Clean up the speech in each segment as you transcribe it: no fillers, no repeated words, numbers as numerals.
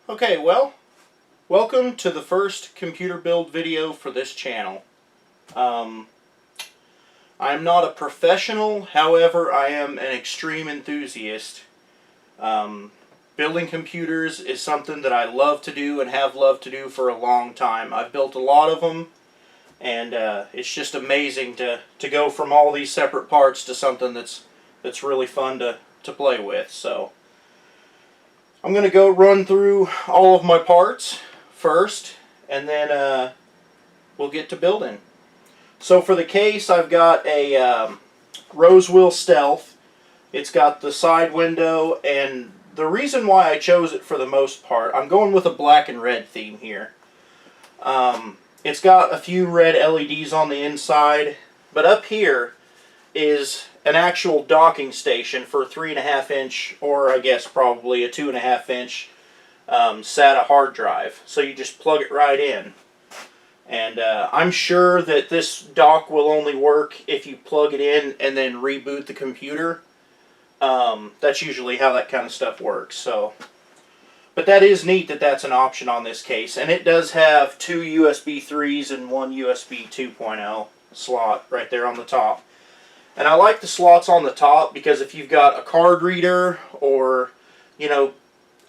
Okay, well, welcome to the first computer build video for this channel. I'm not a professional, however, I am an extreme enthusiast. Building computers is something that I love to do and have loved to do for a long time. I've built a lot of them, and it's just amazing to go from all these separate parts to something that's really fun to play with. So I'm going to go run through all of my parts first, and then we'll get to building. So for the case, I've got a Rosewheel Stealth. It's got the side window, and the reason why I chose it for the most part, I'm going with a black and red theme here. It's got a few red LEDs on the inside, but up here is an actual docking station for a 3.5 inch, or I guess probably a 2.5 inch SATA hard drive. So you just plug it right in. And I'm sure that this dock will only work if you plug it in and then reboot the computer. That's usually how that kind of stuff works. But that is neat that that's an option on this case. And it does have 2 USB 3s and 1 USB 2.0 slot right there on the top. And I like the slots on the top because if you've got a card reader or, you know,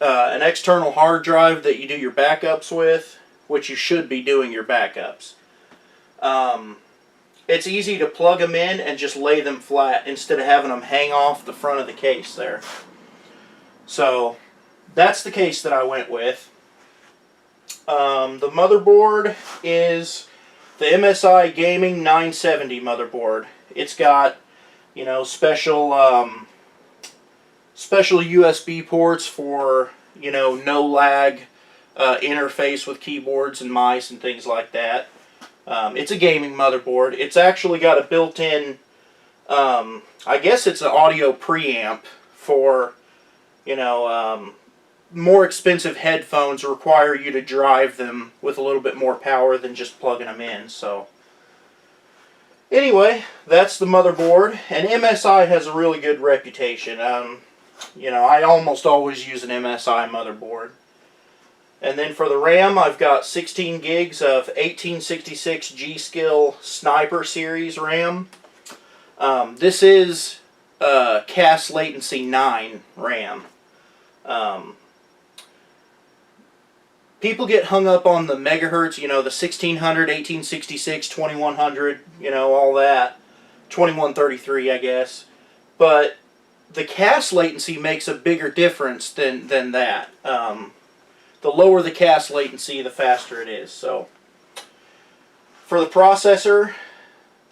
an external hard drive that you do your backups with, which you should be doing your backups, it's easy to plug them in and just lay them flat instead of having them hang off the front of the case there. So that's the case that I went with. The motherboard is the MSI Gaming 970 motherboard. It's got, you know, special USB ports for, you know, no lag interface with keyboards and mice and things like that. It's a gaming motherboard. It's actually got a built-in, I guess it's an audio preamp for, you know, more expensive headphones require you to drive them with a little bit more power than just plugging them in. So anyway, that's the motherboard, and MSI has a really good reputation. You know, I almost always use an MSI motherboard. And then for the RAM, I've got 16 gigs of 1866 G-Skill Sniper Series RAM. This is CAS Latency 9 RAM. People get hung up on the megahertz, you know, the 1600, 1866, 2100, you know, all that. 2133, I guess. But the CAS latency makes a bigger difference than that. The lower the CAS latency, the faster it is. So for the processor,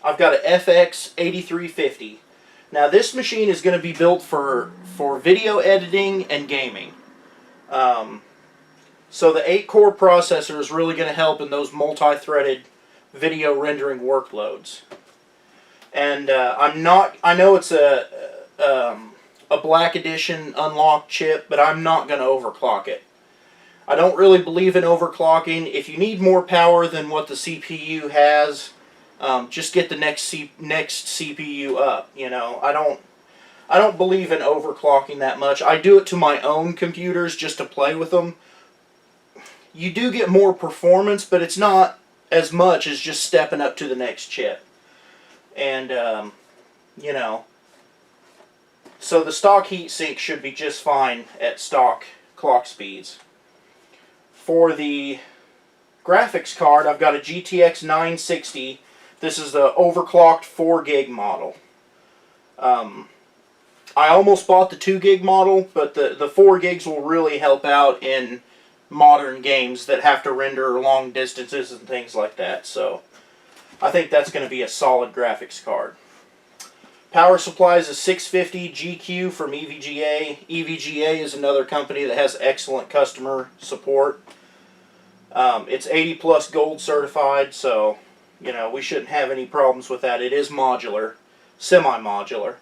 I've got an FX-8350. Now this machine is going to be built for video editing and gaming. So the 8-core processor is really going to help in those multi-threaded video rendering workloads. And I know it's a Black Edition unlocked chip, but I'm not going to overclock it. I don't really believe in overclocking. If you need more power than what the CPU has, just get the next CPU up. You know, I don't believe in overclocking that much. I do it to my own computers just to play with them. You do get more performance, but it's not as much as just stepping up to the next chip. And, you know, so the stock heatsink should be just fine at stock clock speeds. For the graphics card, I've got a GTX 960. This is the overclocked 4 gig model. I almost bought the 2 gig model, but the 4 gigs will really help out in modern games that have to render long distances and things like that. So I think that's going to be a solid graphics card. Power supply is a 650 GQ from EVGA. EVGA is another company that has excellent customer support. It's 80 plus gold certified, so you know we shouldn't have any problems with that. It is modular, semi-modular.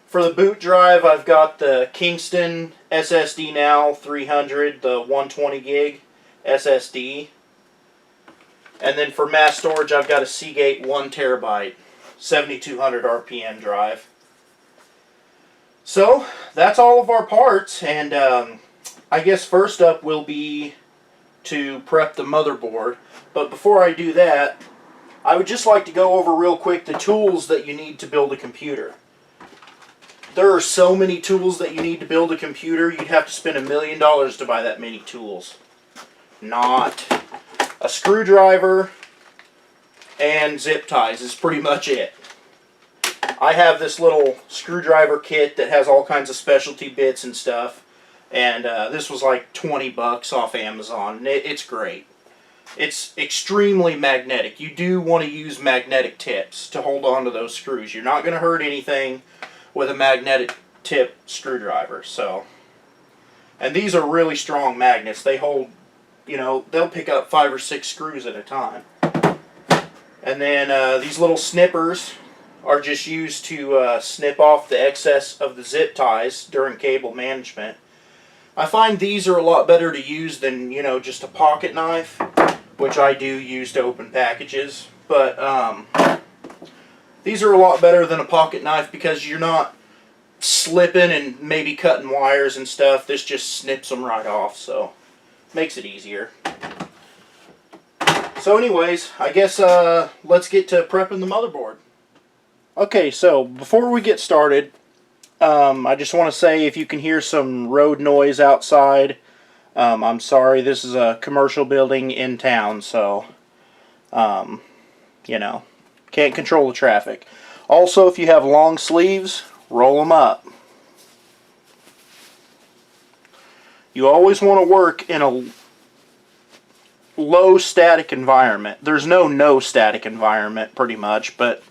For the boot drive, I've got the Kingston SSD Now 300, the 120 gig SSD. And then for mass storage, I've got a Seagate 1 terabyte, 7200 RPM drive. So that's all of our parts, and I guess first up will be to prep the motherboard. But before I do that, I would just like to go over real quick the tools that you need to build a computer. There are so many tools that you need to build a computer, you'd have to spend $1 million to buy that many tools. Not. A screwdriver and zip ties is pretty much it. I have this little screwdriver kit that has all kinds of specialty bits and stuff, and this was like 20 bucks off Amazon, and it's great. It's extremely magnetic. You do want to use magnetic tips to hold on to those screws. You're not going to hurt anything with a magnetic tip screwdriver. So, and these are really strong magnets. They hold, you know, they'll pick up 5 or 6 screws at a time. And then these little snippers are just used to snip off the excess of the zip ties during cable management. I find these are a lot better to use than, you know, just a pocket knife, which I do use to open packages. But these are a lot better than a pocket knife because you're not slipping and maybe cutting wires and stuff. This just snips them right off, so makes it easier. So anyways, I guess let's get to prepping the motherboard. Okay, so before we get started, I just want to say if you can hear some road noise outside, I'm sorry. This is a commercial building in town, so, you know, can't control the traffic. Also, if you have long sleeves, roll them up. You always want to work in a low static environment. There's no static environment pretty much, but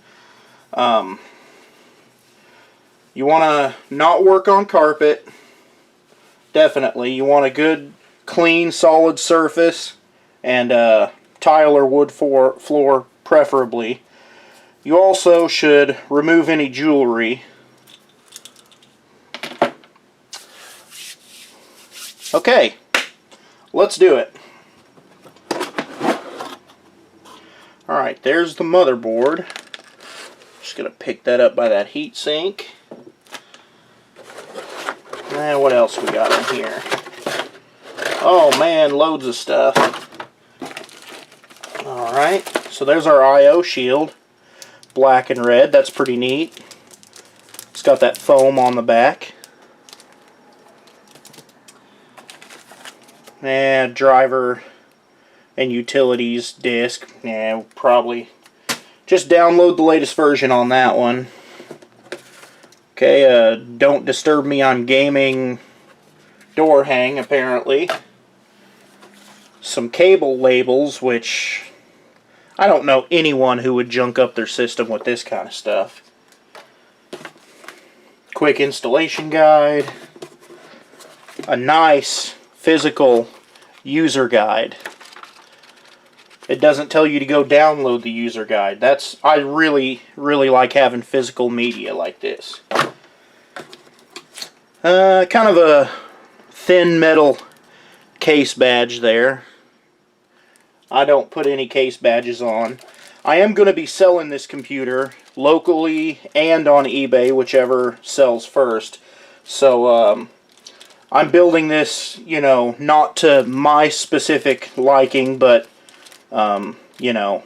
you want to not work on carpet. Definitely. You want a good, clean, solid surface and tile or wood floor preferably. You also should remove any jewelry. Okay, let's do it. Alright, there's the motherboard. Just going to pick that up by that heat sink. And what else we got in here? Oh man, loads of stuff. Alright, so there's our I/O shield. Black and red, that's pretty neat. It's got that foam on the back. And driver and utilities disc. Yeah, we'll probably just download the latest version on that one. Okay, don't disturb me on gaming door hang, apparently. Some cable labels, which I don't know anyone who would junk up their system with this kind of stuff. Quick installation guide. A nice physical user guide. It doesn't tell you to go download the user guide. I really like having physical media like this. Kind of a thin metal case badge there. I don't put any case badges on. I am going to be selling this computer locally and on eBay, whichever sells first. So I'm building this, you know, not to my specific liking, but you know,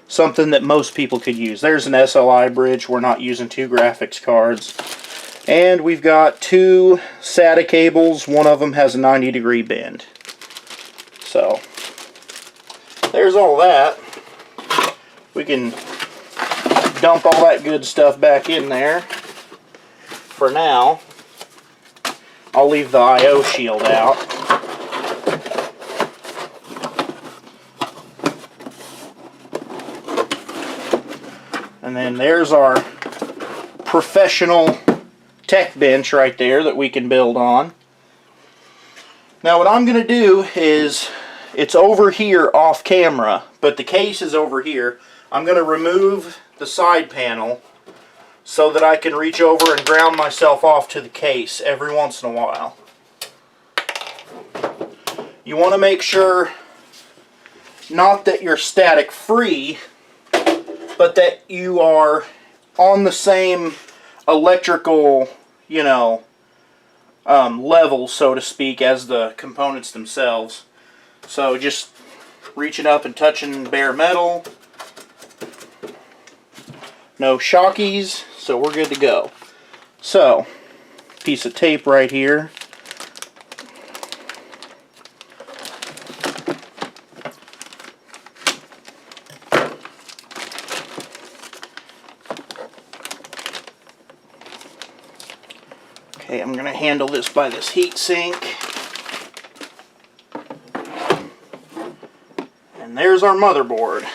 something that most people could use. There's an SLI bridge. We're not using 2 graphics cards. And we've got 2 SATA cables. One of them has a 90-degree bend. So, there's all that. We can dump all that good stuff back in there. For now, I'll leave the I/O shield out. And then there's our professional tech bench right there that we can build on. Now what I'm going to do is, it's over here off camera, but the case is over here. I'm going to remove the side panel so that I can reach over and ground myself off to the case every once in a while. You want to make sure, not that you're static free, but that you are on the same electrical, you know, level, so to speak, as the components themselves. So just reaching up and touching bare metal. No shockies, so we're good to go. So, piece of tape right here. Okay, I'm going to handle this by this heat sink. And there's our motherboard.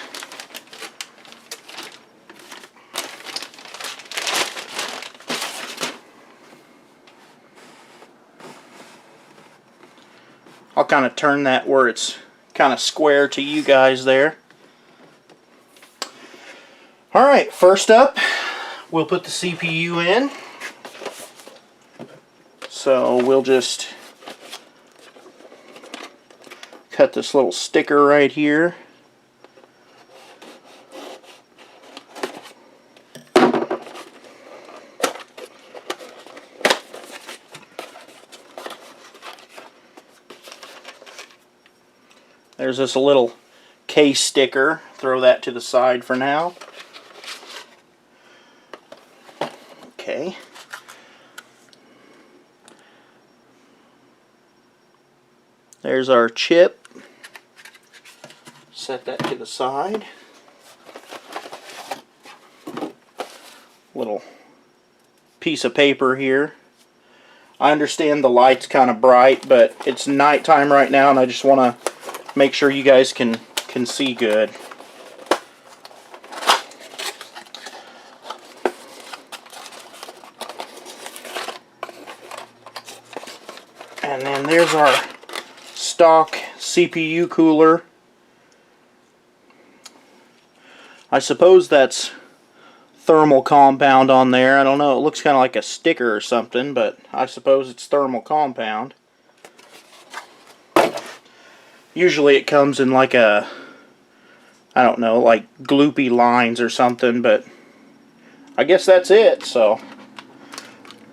I'll kind of turn that where it's kind of square to you guys there. Alright, first up, we'll put the CPU in. So we'll just cut this little sticker right here. There's this little case sticker. Throw that to the side for now. Okay. There's our chip. Set that to the side. Little piece of paper here. I understand the light's kind of bright, but it's nighttime right now, and I just want to make sure you guys can see good. And then there's our stock CPU cooler. I suppose that's thermal compound on there. I don't know, it looks kind of like a sticker or something, but I suppose it's thermal compound. Usually it comes in like a, I don't know, like gloopy lines or something, but I guess that's it. So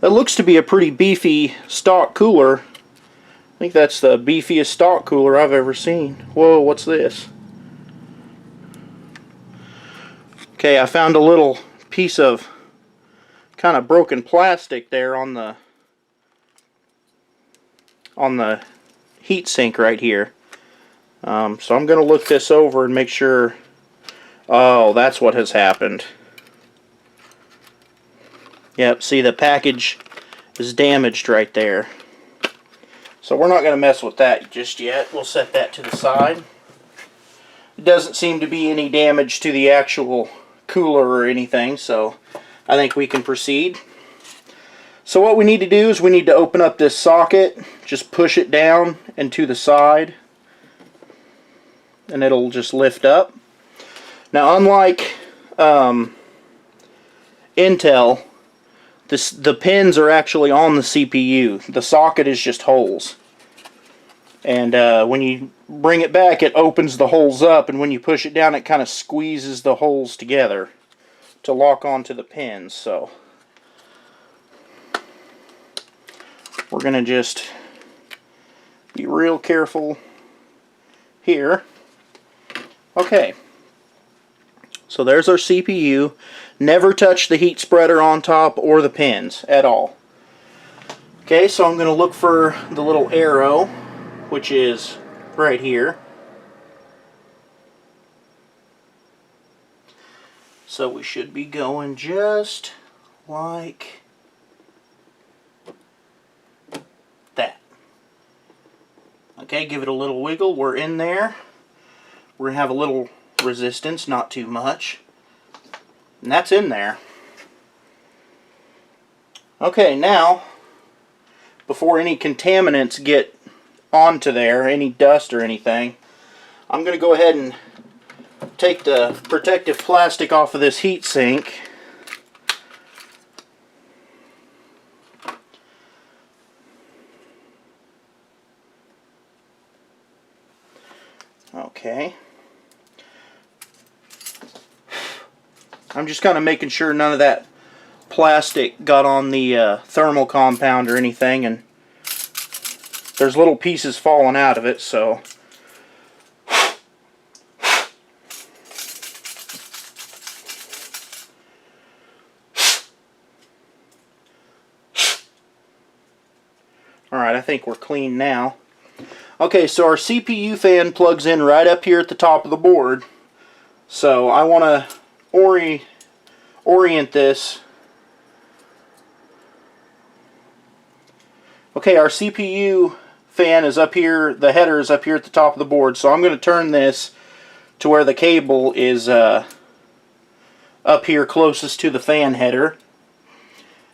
it looks to be a pretty beefy stock cooler. I think that's the beefiest stock cooler I've ever seen. Whoa, what's this? Okay, I found a little piece of kind of broken plastic there on the heat sink right here. So I'm going to look this over and make sure. Oh, that's what has happened. Yep, see, the package is damaged right there. So we're not going to mess with that just yet. We'll set that to the side. It doesn't seem to be any damage to the actual cooler or anything, so I think we can proceed. So what we need to do is we need to open up this socket, just push it down and to the side, and it'll just lift up. Now, unlike Intel, the pins are actually on the CPU. The socket is just holes. And when you bring it back, it opens the holes up, and when you push it down, it kind of squeezes the holes together to lock onto the pins. So we're going to just be real careful here. Okay. So there's our CPU. Never touch the heat spreader on top or the pins at all. Okay, so I'm going to look for the little arrow, which is right here. So we should be going just like that. Okay, give it a little wiggle. We're in there. We're going to have a little resistance, not too much. And that's in there. Okay, now, before any contaminants get onto there, any dust or anything, I'm going to go ahead and take the protective plastic off of this heat sink. Okay. I'm just kind of making sure none of that plastic got on the thermal compound or anything, and there's little pieces falling out of it, so alright, I think we're clean now. Okay, so our CPU fan plugs in right up here at the top of the board. So I want to orient this. Okay, our CPU fan is up here, the header is up here at the top of the board, so I'm going to turn this to where the cable is up here closest to the fan header.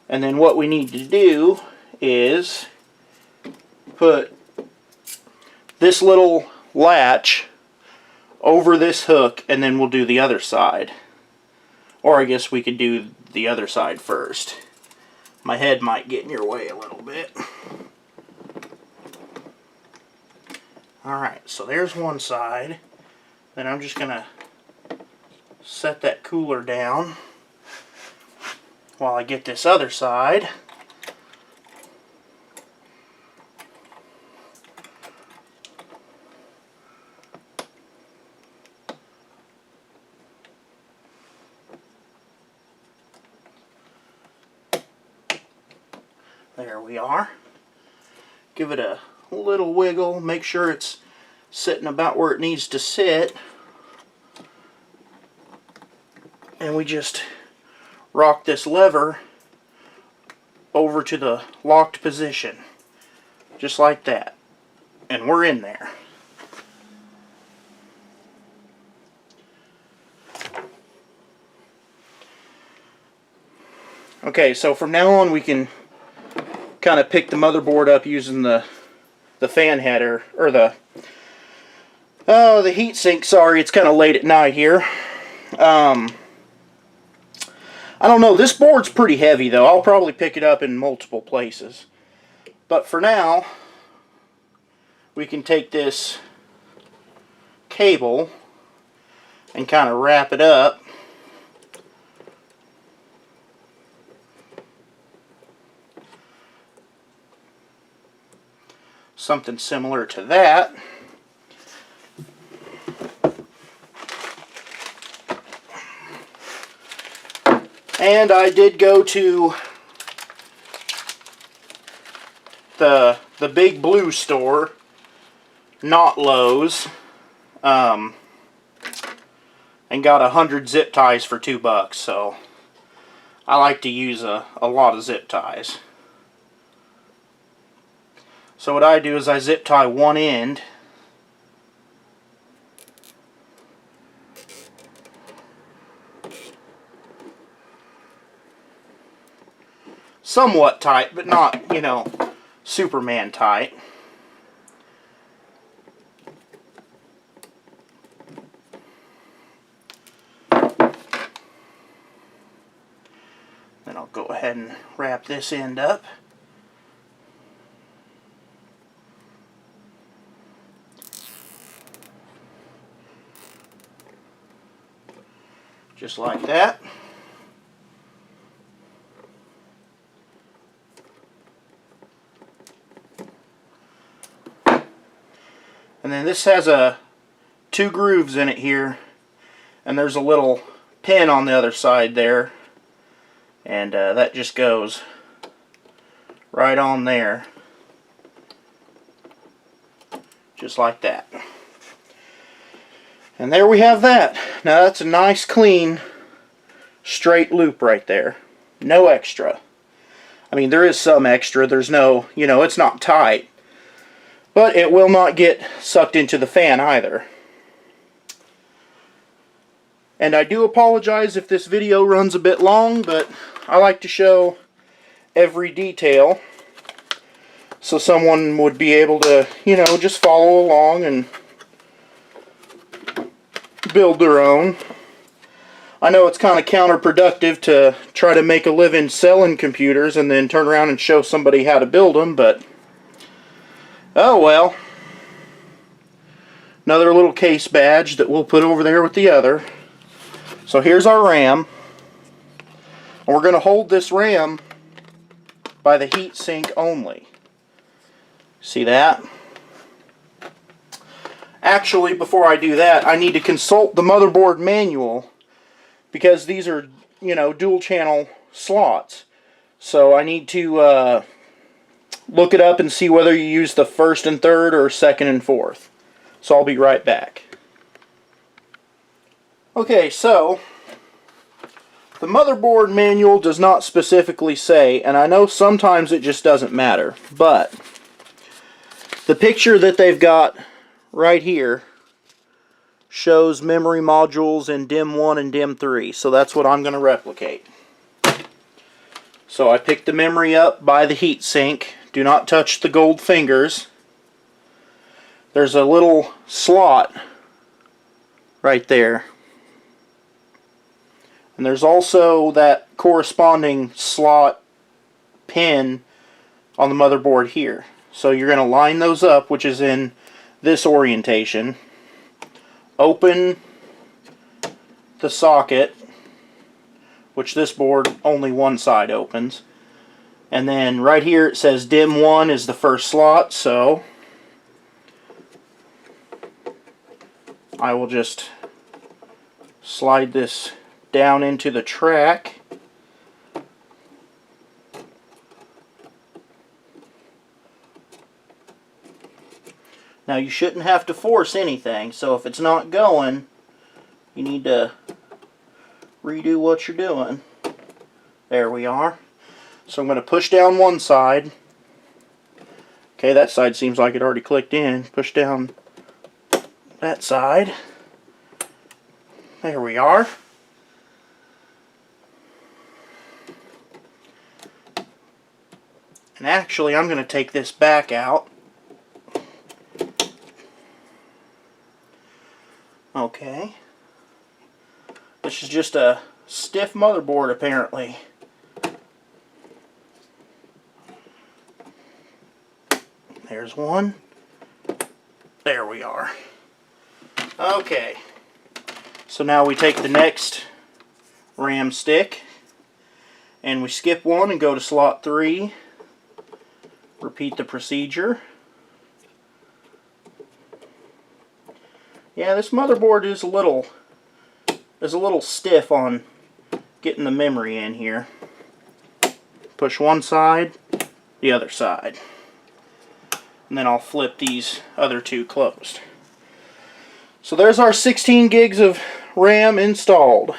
And then what we need to do is put this little latch over this hook, and then we'll do the other side. Or I guess we could do the other side first. My head might get in your way a little bit. Alright, so there's one side. Then I'm just going to set that cooler down while I get this other side. There we are. Give it a little wiggle, make sure it's sitting about where it needs to sit. And we just rock this lever over to the locked position. Just like that. And we're in there. Okay, so from now on we can kind of pick the motherboard up using the fan header, or the heat sink. Sorry, it's kind of late at night here. I don't know, this board's pretty heavy though. I'll probably pick it up in multiple places. But for now, we can take this cable and kind of wrap it up. Something similar to that. And I did go to the Big Blue store, not Lowe's, and got 100 zip ties for $2. So I like to use a lot of zip ties. So what I do is I zip tie one end, somewhat tight, but not, you know, Superman tight. Then I'll go ahead and wrap this end up. Just like that. And then this has two grooves in it here, and there's a little pin on the other side there, and that just goes right on there, just like that. And there we have that. Now that's a nice clean straight loop right there. No extra. I mean, there is some extra. There's no, you know, it's not tight. But it will not get sucked into the fan either. And I do apologize if this video runs a bit long, but I like to show every detail so someone would be able to, you know, just follow along and build their own. I know it's kind of counterproductive to try to make a living selling computers and then turn around and show somebody how to build them, but oh well. Another little case badge that we'll put over there with the other. So here's our RAM. And we're going to hold this RAM by the heat sink only. See that? Actually, before I do that, I need to consult the motherboard manual, because these are, you know, dual channel slots. So I need to look it up and see whether you use the first and third or second and fourth. So I'll be right back. Okay, so the motherboard manual does not specifically say, and I know sometimes it just doesn't matter, but the picture that they've got right here shows memory modules in DIMM 1 and DIMM 3, so that's what I'm going to replicate. So I picked the memory up by the heatsink. Do not touch the gold fingers. There's a little slot right there. And there's also that corresponding slot pin on the motherboard here. So you're going to line those up, which is in this orientation. Open the socket, which this board only one side opens. And then right here it says DIMM 1 is the first slot, so I will just slide this down into the track. Now you shouldn't have to force anything, so if it's not going, you need to redo what you're doing. There we are. So I'm going to push down one side. Okay, that side seems like it already clicked in. Push down that side. There we are. And actually, I'm going to take this back out. Okay. This is just a stiff motherboard, apparently. There's one. There we are. Okay. So now we take the next RAM stick and we skip one and go to slot 3. Repeat the procedure. Yeah, this motherboard is a little stiff on getting the memory in here. Push one side, the other side. And then I'll flip these other two closed. So there's our 16 gigs of RAM installed.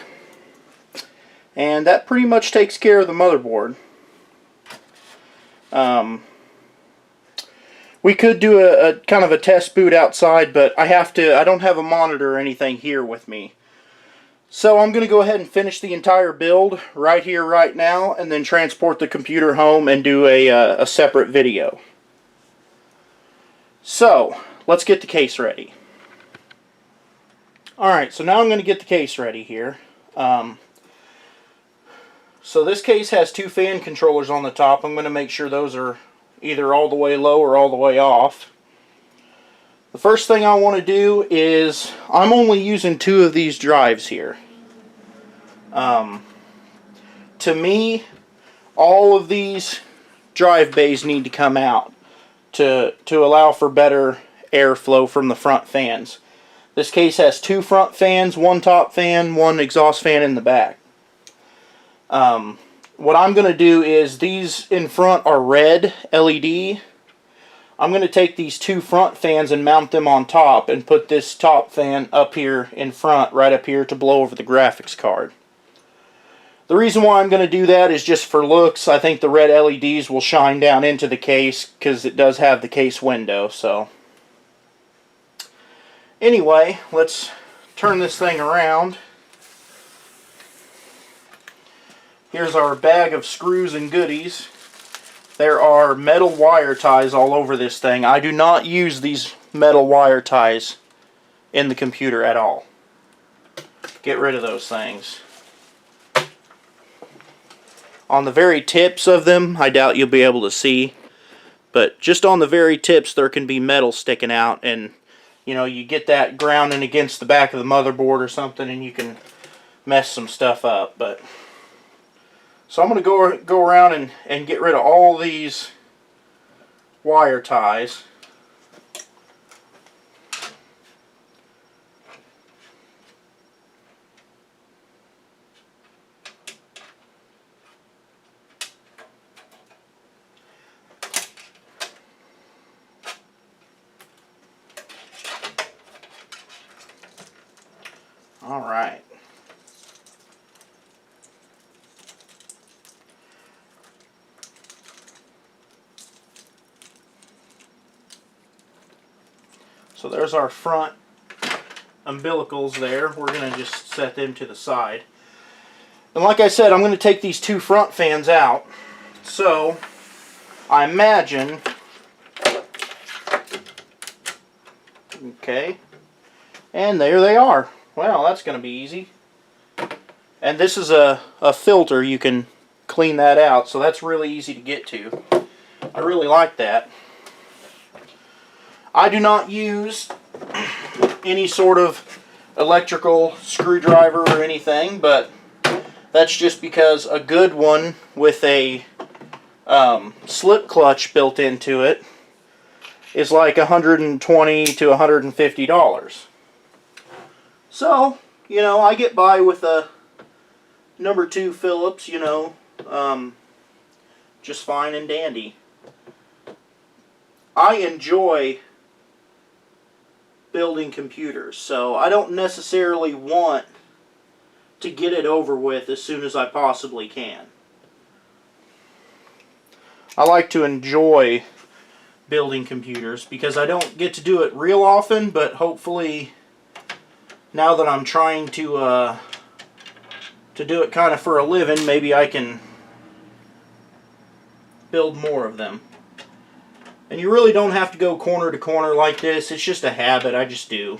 And that pretty much takes care of the motherboard. We could do a kind of a test boot outside, but I don't have a monitor or anything here with me. So I'm going to go ahead and finish the entire build right here, right now, and then transport the computer home and do a separate video. So, let's get the case ready. Alright, so now I'm going to get the case ready here. So this case has two fan controllers on the top. I'm going to make sure those are either all the way low or all the way off. The first thing I want to do is, I'm only using 2 of these drives here. To me, all of these drive bays need to come out to allow for better airflow from the front fans. This case has 2 front fans, 1 top fan, 1 exhaust fan in the back. What I'm going to do is, these in front are red LED. I'm going to take these 2 front fans and mount them on top and put this top fan up here in front, right up here, to blow over the graphics card. The reason why I'm going to do that is just for looks. I think the red LEDs will shine down into the case because it does have the case window. So anyway, let's turn this thing around. Here's our bag of screws and goodies. There are metal wire ties all over this thing. I do not use these metal wire ties in the computer at all. Get rid of those things. On the very tips of them, I doubt you'll be able to see, but just on the very tips there can be metal sticking out, and you know, you get that grounding against the back of the motherboard or something and you can mess some stuff up. But so I'm going to go around and get rid of all these wire ties. All right. So there's our front umbilicals there. We're going to just set them to the side. And like I said, I'm going to take these two front fans out. So I imagine, okay, and there they are. Well, that's going to be easy. And this is a filter. You can clean that out, so that's really easy to get to. I really like that. I do not use any sort of electrical screwdriver or anything, but that's just because a good one with a slip clutch built into it is like $120 to $150. So, you know, I get by with a number 2 Phillips, you know, just fine and dandy. I enjoy building computers, so I don't necessarily want to get it over with as soon as I possibly can. I like to enjoy building computers because I don't get to do it real often, but hopefully now that I'm trying to do it kind of for a living, maybe I can build more of them. And you really don't have to go corner to corner like this. It's just a habit. I just do.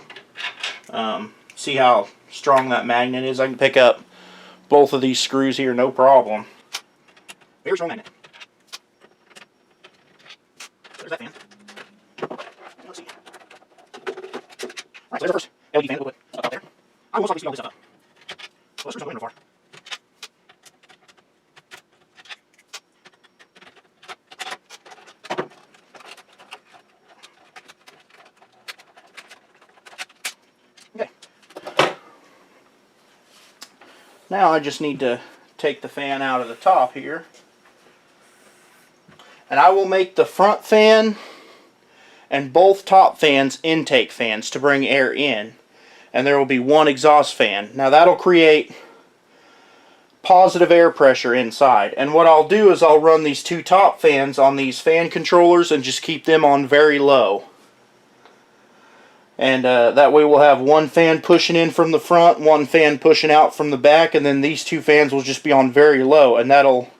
See how strong that magnet is? I can pick up both of these screws here, no problem. Very strong magnet. There's that fan. Let's see. Alright, so there's our first LED fan. We'll put stuff out there. I will most likely speed all this stuff up. So let's screw something in far. Okay. Now I just need to take the fan out of the top here. And I will make the front fan and both top fans intake fans to bring air in. And there will be one exhaust fan. Now that'll create positive air pressure inside. And what I'll do is I'll run these two top fans on these fan controllers and just keep them on very low. And that way we'll have one fan pushing in from the front, one fan pushing out from the back, and then these two fans will just be on very low, and that'll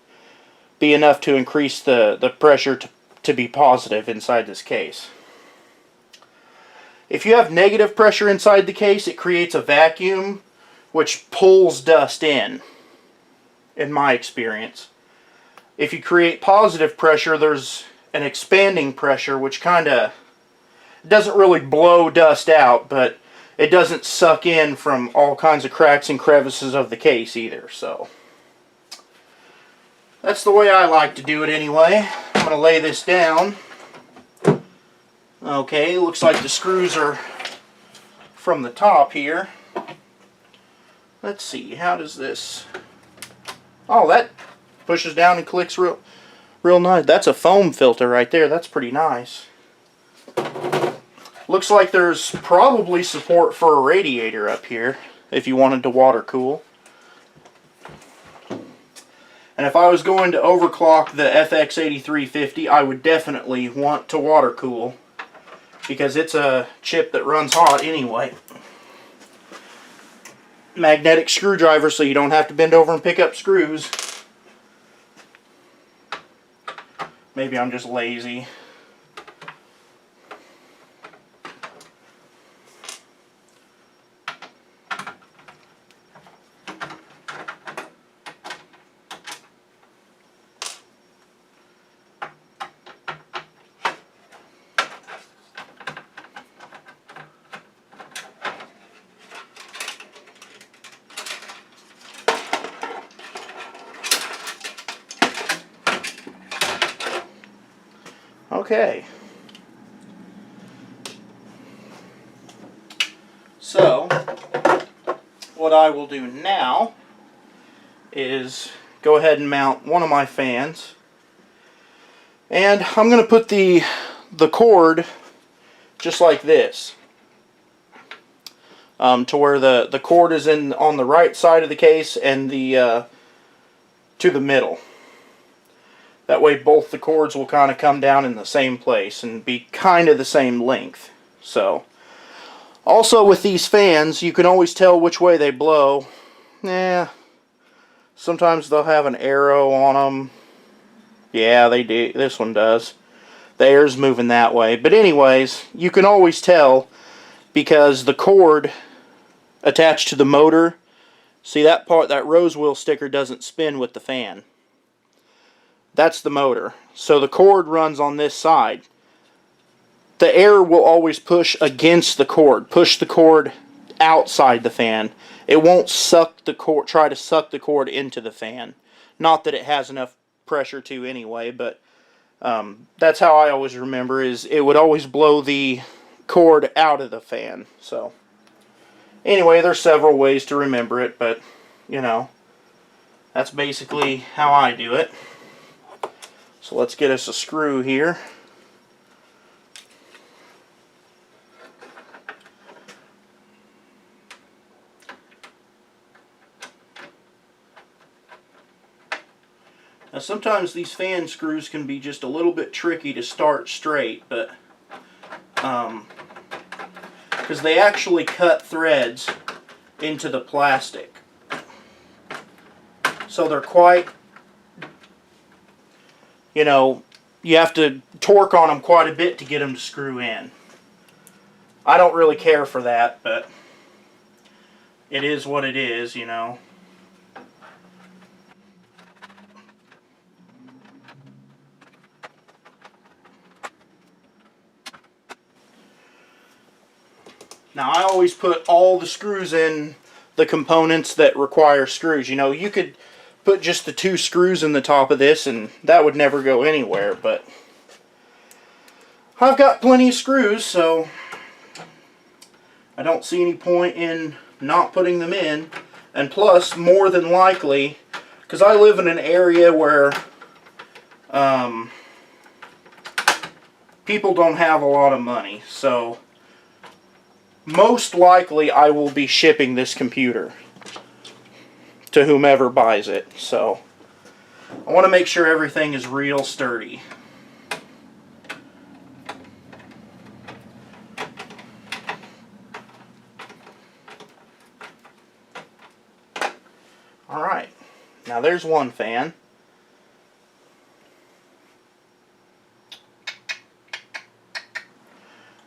be enough to increase the pressure to be positive inside this case. If you have negative pressure inside the case, it creates a vacuum which pulls dust in my experience. If you create positive pressure, there's an expanding pressure which kind of doesn't really blow dust out, but it doesn't suck in from all kinds of cracks and crevices of the case either. So that's the way I like to do it anyway. I'm going to lay this down. Okay, looks like the screws are from the top here. Let's see, how does this... Oh, that pushes down and clicks real nice. That's a foam filter right there. That's pretty nice. Looks like there's probably support for a radiator up here if you wanted to water cool. And if I was going to overclock the FX-8350, I would definitely want to water cool because it's a chip that runs hot anyway. Magnetic screwdriver so you don't have to bend over and pick up screws. Maybe I'm just lazy. Okay. So, what I will do now is go ahead and mount one of my fans. And I'm going to put the cord just like this. To where the cord is on the right side of the case and to the middle. That way both the cords will kind of come down in the same place and be kind of the same length. So, also with these fans, you can always tell which way they blow. Sometimes they'll have an arrow on them. Yeah, they do. This one does. The air's moving that way. But anyways, you can always tell because the cord attached to the motor, see that part, that rose wheel sticker doesn't spin with the fan. That's the motor. So the cord runs on this side. The air will always push against the cord, push the cord outside the fan. It won't suck the cord, try to suck the cord into the fan. Not that it has enough pressure to anyway, but that's how I always remember, is it would always blow the cord out of the fan. So anyway, there's several ways to remember it, but you know, that's basically how I do it. So let's get us a screw here. Now sometimes these fan screws can be just a little bit tricky to start straight, but because they actually cut threads into the plastic. So they're quite, you know, you have to torque on them quite a bit to get them to screw in. I don't really care for that, but it is what it is, you know. Now I always put all the screws in the components that require screws. You know, you could put just the 2 screws in the top of this and that would never go anywhere, but I've got plenty of screws, so I don't see any point in not putting them in. And plus, more than likely, because I live in an area where people don't have a lot of money, so most likely I will be shipping this computer to whomever buys it. So I want to make sure everything is real sturdy. Alright, now there's one fan.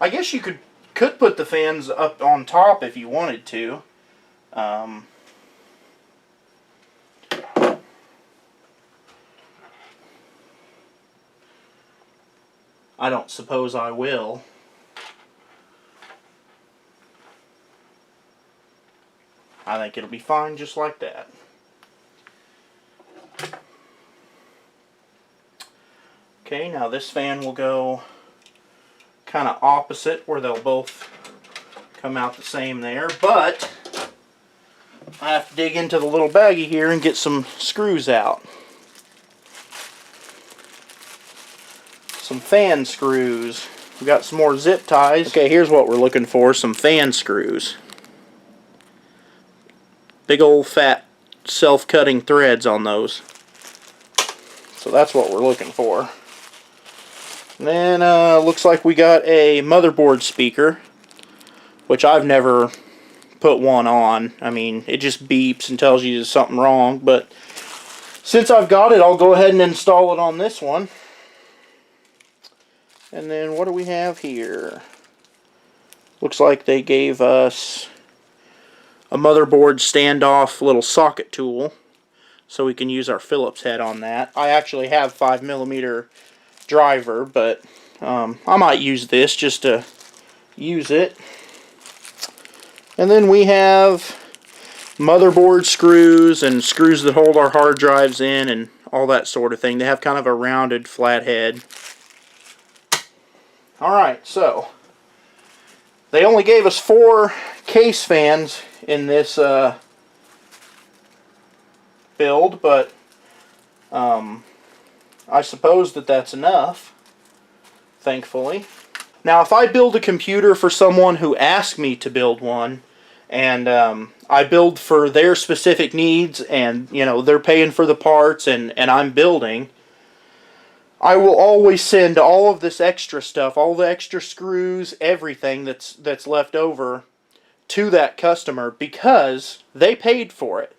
I guess you could put the fans up on top if you wanted to. I don't suppose I will. I think it'll be fine just like that. Okay, now this fan will go kind of opposite where they'll both come out the same there, but I have to dig into the little baggie here and get some screws out. Some fan screws. We got some more zip ties. Okay, here's what we're looking for, some fan screws. Big old fat self-cutting threads on those. So that's what we're looking for. And then looks like we got a motherboard speaker, which I've never put one on. I mean, it just beeps and tells you there's something wrong, but since I've got it, I'll go ahead and install it on this one. And then what do we have here? Looks like they gave us a motherboard standoff little socket tool, so we can use our Phillips head on that. I actually have 5mm driver, but I might use this just to use it. And then we have motherboard screws and screws that hold our hard drives in and all that sort of thing. They have kind of a rounded flat head. Alright, so they only gave us 4 case fans in this build, but I suppose that's enough, thankfully. Now, if I build a computer for someone who asked me to build one, and I build for their specific needs, and they're paying for the parts, and I'm building, I will always send all of this extra stuff, all the extra screws, everything that's left over to that customer because they paid for it.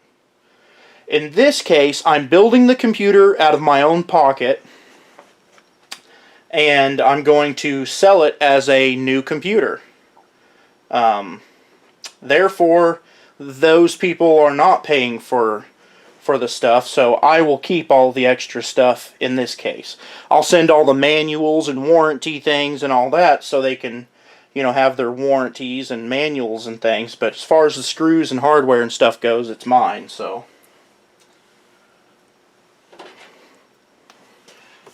In this case, I'm building the computer out of my own pocket, and I'm going to sell it as a new computer. Therefore, those people are not paying for the stuff, so I will keep all the extra stuff in this case. I'll send all the manuals and warranty things and all that so they can, have their warranties and manuals and things, but as far as the screws and hardware and stuff goes, it's mine, so.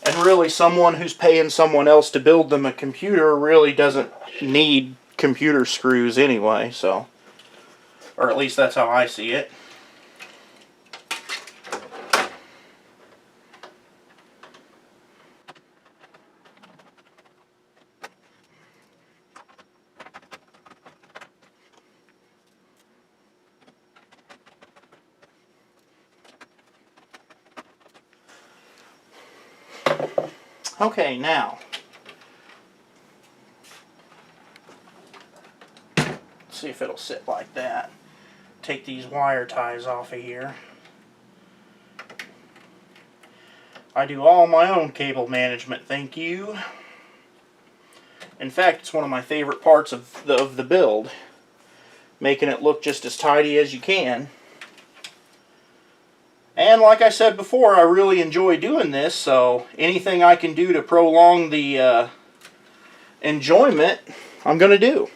And really, someone who's paying someone else to build them a computer really doesn't need computer screws anyway, so. Or at least that's how I see it. Okay, now, let's see if it'll sit like that. Take these wire ties off of here. I do all my own cable management, thank you. In fact, it's one of my favorite parts of the build, making it look just as tidy as you can. And like I said before, I really enjoy doing this, so anything I can do to prolong the enjoyment, I'm going to do.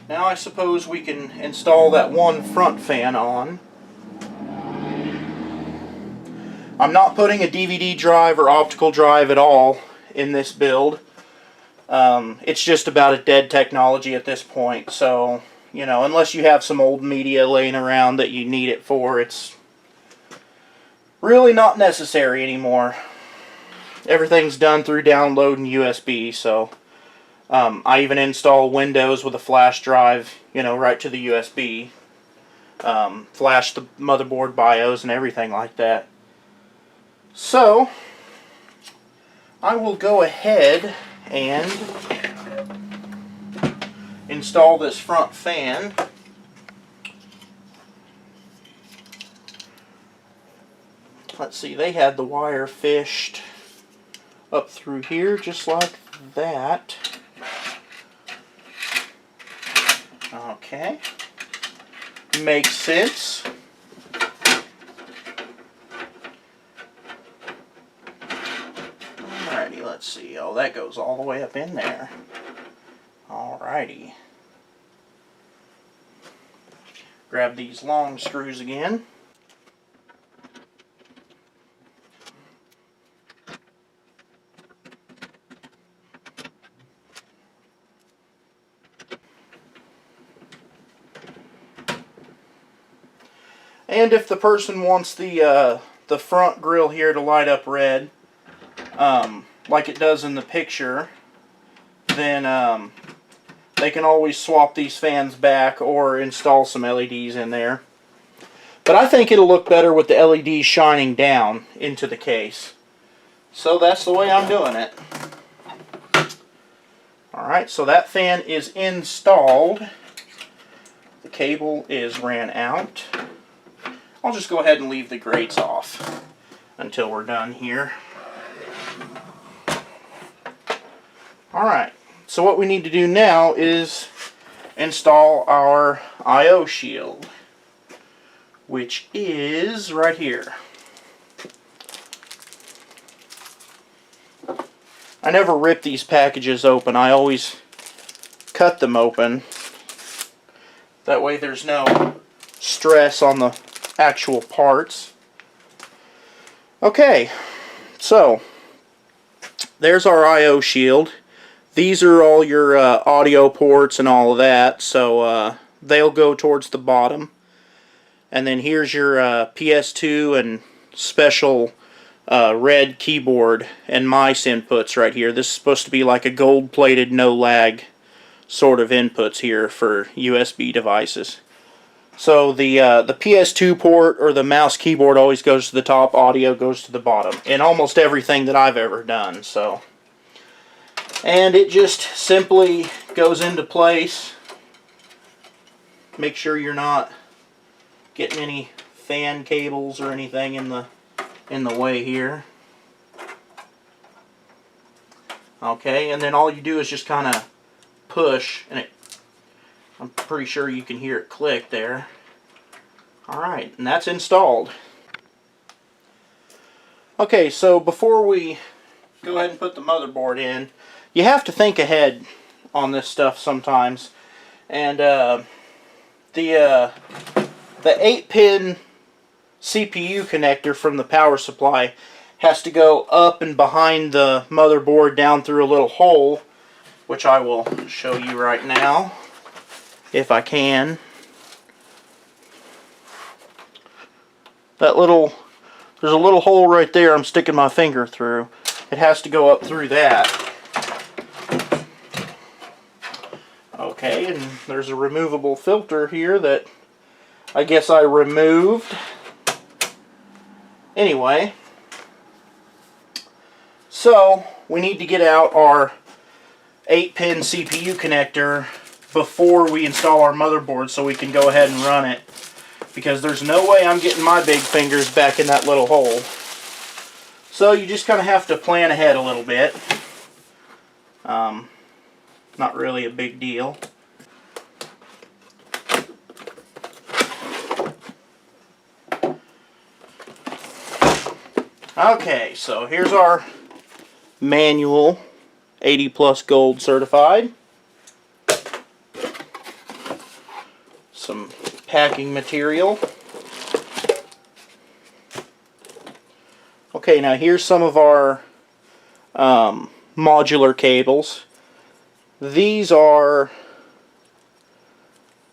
Now I suppose we can install that one front fan on. I'm not putting a DVD drive or optical drive at all in this build. It's just about a dead technology at this point, so, unless you have some old media laying around that you need it for, it's really not necessary anymore. Everything's done through download and USB, so I even install Windows with a flash drive, right to the USB. Flash the motherboard BIOS and everything like that. So, I will go ahead and install this front fan. Let's see, they had the wire fished up through here just like that. Okay, makes sense. Alrighty, let's see. Oh, that goes all the way up in there. Alrighty. Grab these long screws again. And if the person wants the front grill here to light up red, like it does in the picture, then they can always swap these fans back or install some LEDs in there. But I think it'll look better with the LEDs shining down into the case. So that's the way I'm doing it. Alright, so that fan is installed. The cable is ran out. I'll just go ahead and leave the grates off until we're done here. Alright, so what we need to do now is install our I/O shield, which is right here. I never rip these packages open. I always cut them open. That way there's no stress on the actual parts. Okay, so there's our I/O shield. These are all your audio ports and all of that, so they'll go towards the bottom. And then here's your PS2 and special red keyboard and mice inputs right here. This is supposed to be like a gold-plated, no-lag sort of inputs here for USB devices. So the PS2 port or the mouse keyboard always goes to the top, audio goes to the bottom in almost everything that I've ever done. So, and it just simply goes into place. Make sure you're not getting any fan cables or anything in the way here. Okay, and then all you do is just kind of push, and I'm pretty sure you can hear it click there. Alright, and that's installed. Okay, so before we go ahead and put the motherboard in, you have to think ahead on this stuff sometimes. And the 8-pin CPU connector from the power supply has to go up and behind the motherboard down through a little hole, which I will show you right now, if I can. There's a little hole right there I'm sticking my finger through. It has to go up through that. Okay, and there's a removable filter here that I guess I removed. Anyway, so we need to get out our 8-pin CPU connector before we install our motherboard so we can go ahead and run it, because there's no way I'm getting my big fingers back in that little hole. So you just kind of have to plan ahead a little bit. Not really a big deal. Okay, so here's our manual, 80 plus gold certified. Some packing material. Okay, now here's some of our modular cables. These are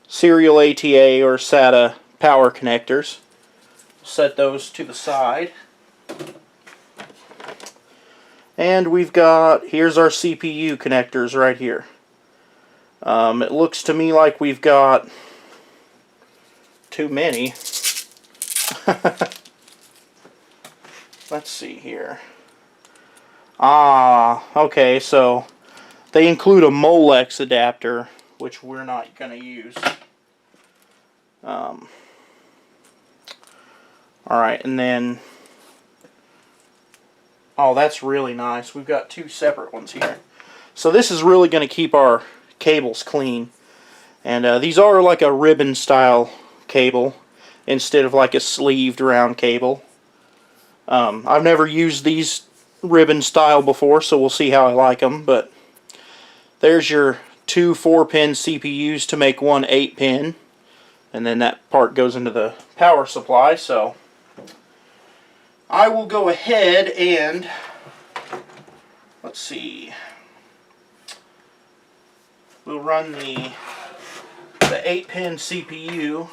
serial ATA or SATA power connectors. Set those to the side. And we've got, here's our CPU connectors right here. It looks to me like we've got too many. Let's see here. Okay, so they include a Molex adapter, which we're not going to use. Alright, and then, oh, that's really nice. We've got two separate ones here. So this is really going to keep our cables clean. And these are like a ribbon style cable instead of like a sleeved round cable. I've never used these ribbon style before, so we'll see how I like them. But there's your two 4-pin CPUs to make one 8-pin. And then that part goes into the power supply. So I will go ahead and, let's see, we'll run the 8-pin CPU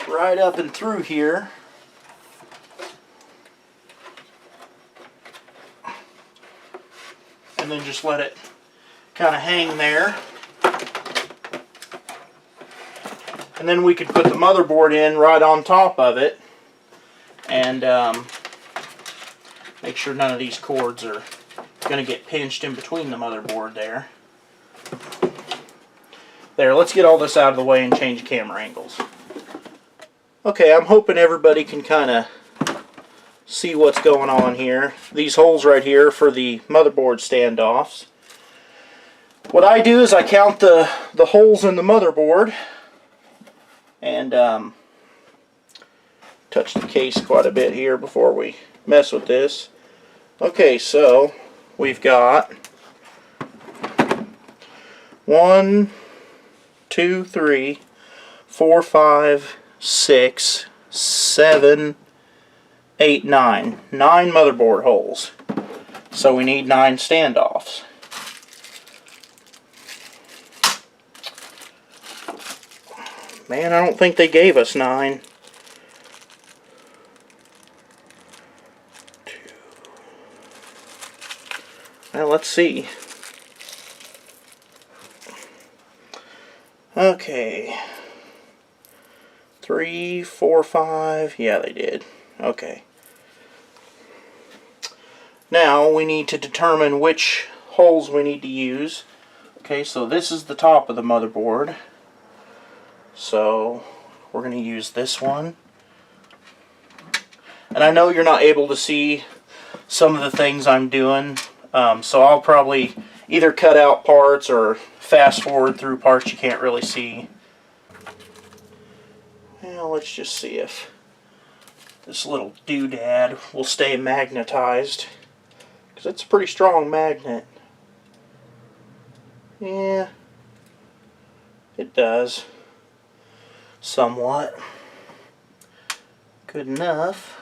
right up and through here. And then just let it kind of hang there. And then we could put the motherboard in right on top of it. And make sure none of these cords are going to get pinched in between the motherboard there. There, let's get all this out of the way and change camera angles. Okay, I'm hoping everybody can kind of see what's going on here. These holes right here for the motherboard standoffs. What I do is I count the holes in the motherboard and touch the case quite a bit here before we mess with this. Okay, so we've got 1, 2, 3, 4, 5, 6, 7, 8, 9. 9 motherboard holes. So we need 9 standoffs. Man, I don't think they gave us 9. 2. Well, let's see. Okay. 3, 4, 5. Yeah, they did. Okay. Now we need to determine which holes we need to use. Okay, so this is the top of the motherboard. So we're going to use this one. And I know you're not able to see some of the things I'm doing, so I'll probably either cut out parts or fast forward through parts you can't really see. Well, let's just see if this little doodad will stay magnetized, because it's a pretty strong magnet. Yeah, it does. Somewhat. Good enough.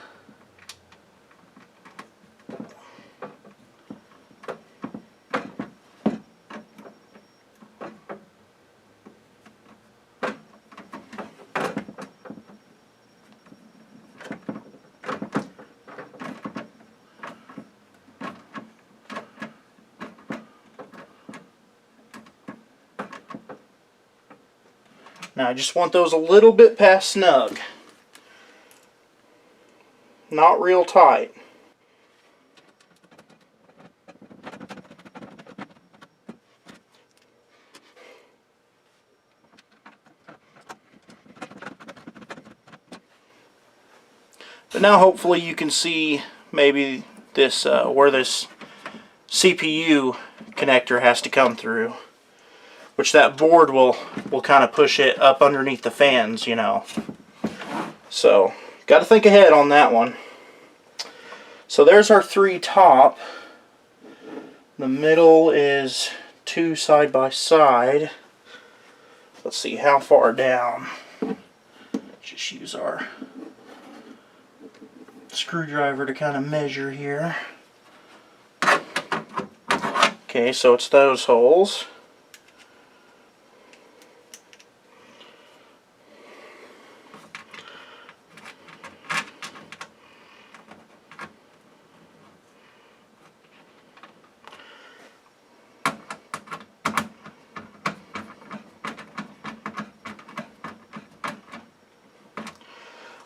Now I just want those a little bit past snug. Not real tight. But now hopefully you can see maybe this where this CPU connector has to come through, which that board will kind of push it up underneath the fans, you know. So got to think ahead on that one. So there's our 3 top. The middle is 2 side by side. Let's see how far down. Just use our screwdriver to kind of measure here. Okay, so it's those holes.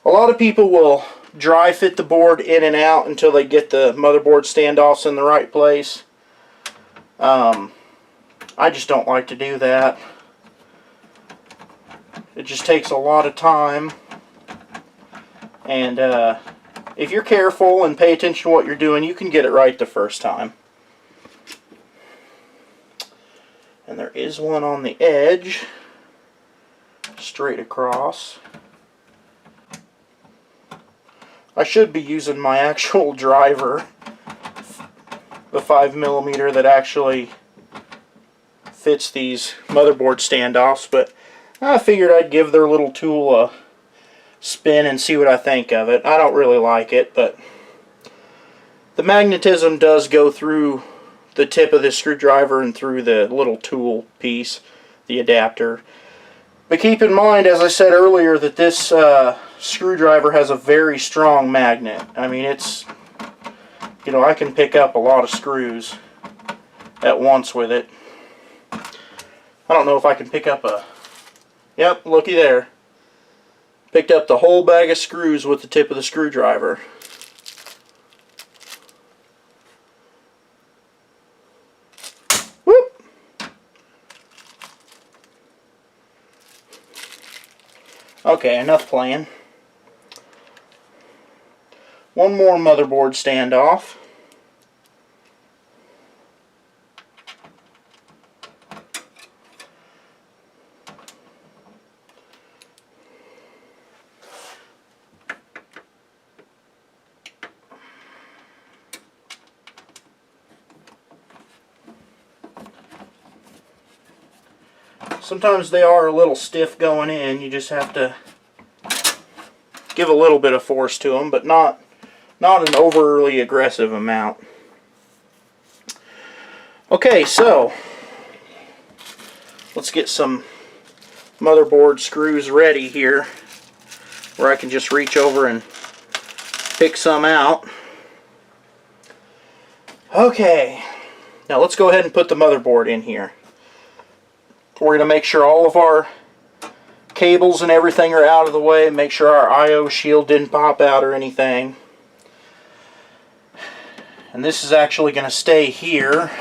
A lot of people will dry fit the board in and out until they get the motherboard standoffs in the right place. I just don't like to do that. It just takes a lot of time, and if you're careful and pay attention to what you're doing, you can get it right the first time. And there is one on the edge, straight across. I should be using my actual driver, the 5mm that actually fits these motherboard standoffs, but I figured I'd give their little tool a spin and see what I think of it. I don't really like it, but the magnetism does go through the tip of the screwdriver and through the little tool piece, the adapter. But keep in mind, as I said earlier, that this screwdriver has a very strong magnet. I mean, it's, you know, I can pick up a lot of screws at once with it. I don't know if I can pick up a... Yep, looky there. Picked up the whole bag of screws with the tip of the screwdriver. Whoop! Okay, enough playing. One more motherboard standoff. Sometimes they are a little stiff going in. You just have to give a little bit of force to them, but not not an overly aggressive amount. Okay, so let's get some motherboard screws ready here, where I can just reach over and pick some out. Okay, now let's go ahead and put the motherboard in here. We're going to make sure all of our cables and everything are out of the way, make sure our I/O shield didn't pop out or anything. And this is actually going to stay here,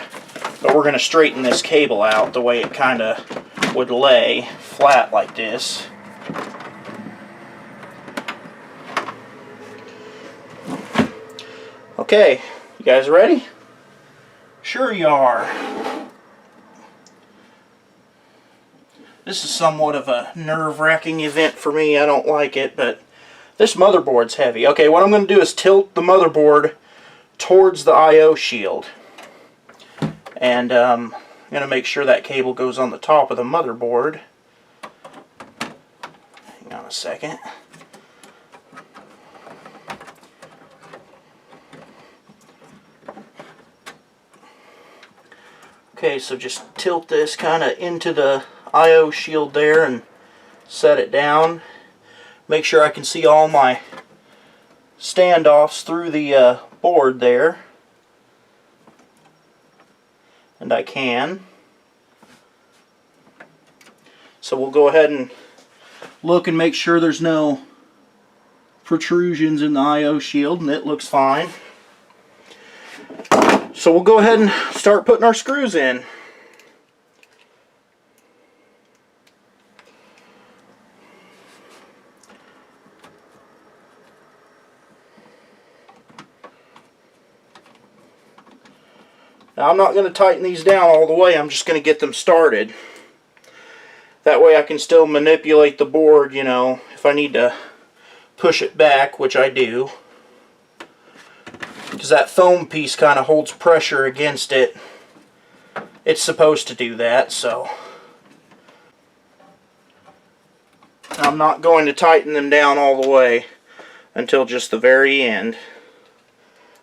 but we're going to straighten this cable out the way it kind of would lay flat like this. Okay, you guys ready? Sure you are. This is somewhat of a nerve-wracking event for me. I don't like it, but this motherboard's heavy. Okay, what I'm going to do is tilt the motherboard towards the I/O shield. And I'm going to make sure that cable goes on the top of the motherboard. Hang on a second. Okay, so just tilt this kind of into the I/O shield there and set it down. Make sure I can see all my standoffs through the board there. And I can. So we'll go ahead and look and make sure there's no protrusions in the I/O shield, and it looks fine. So we'll go ahead and start putting our screws in. Now I'm not going to tighten these down all the way, I'm just going to get them started. That way I can still manipulate the board, you know, if I need to push it back, which I do. Because that foam piece kind of holds pressure against it. It's supposed to do that, so I'm not going to tighten them down all the way until just the very end,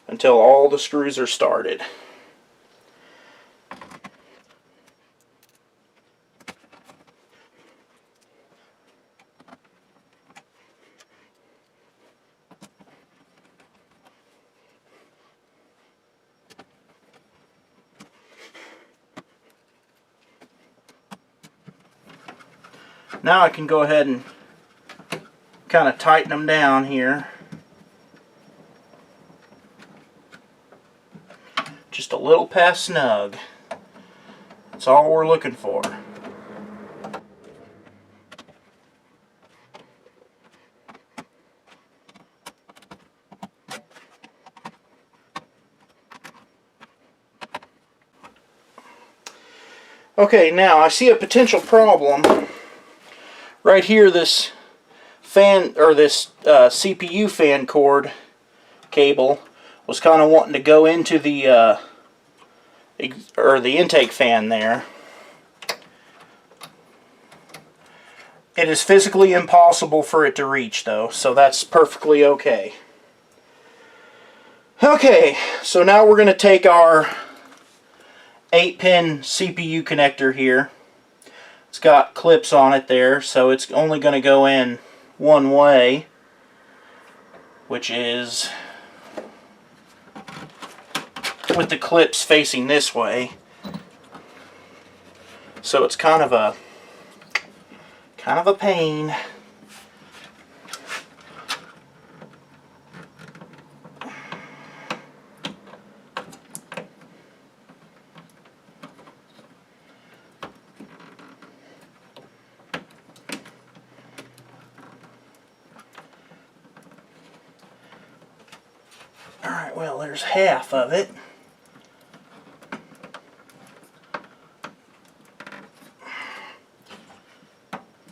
until all the screws are started. Now I can go ahead and kind of tighten them down here. Just a little past snug. That's all we're looking for. Okay, now I see a potential problem. Right here, this fan, or this CPU fan cord cable was kind of wanting to go into the intake fan there. It is physically impossible for it to reach though, so that's perfectly okay. Okay, so now we're going to take our 8-pin CPU connector here. It's got clips on it there, so it's only going to go in one way, which is with the clips facing this way. So it's kind of a pain. Alright, well, there's half of it.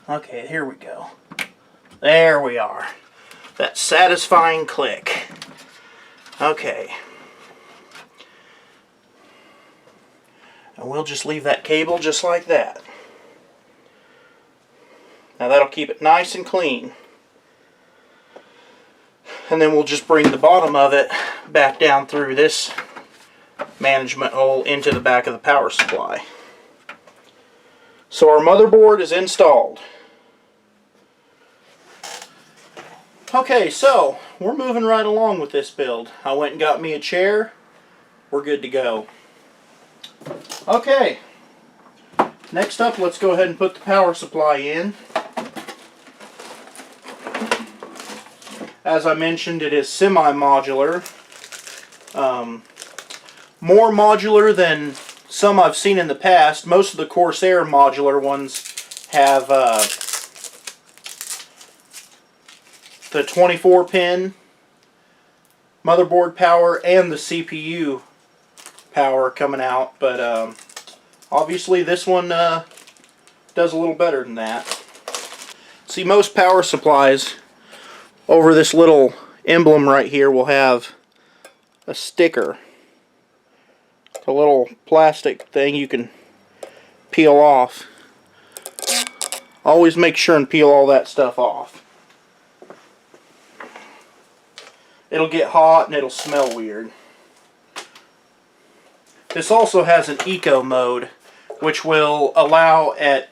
Okay, here we go. There we are. That satisfying click. Okay. And we'll just leave that cable just like that. Now that'll keep it nice and clean. And then we'll just bring the bottom of it back down through this management hole into the back of the power supply. So our motherboard is installed. Okay, so we're moving right along with this build. I went and got me a chair. We're good to go. Okay, next up, let's go ahead and put the power supply in. As I mentioned, it is semi-modular. More modular than some I've seen in the past. Most of the Corsair modular ones have the 24-pin motherboard power and the CPU power coming out, but obviously this one does a little better than that. See, most power supplies over this little emblem right here will have a sticker, a little plastic thing you can peel off. Always make sure and peel all that stuff off. It'll get hot and it'll smell weird. This also has an eco mode, which will allow at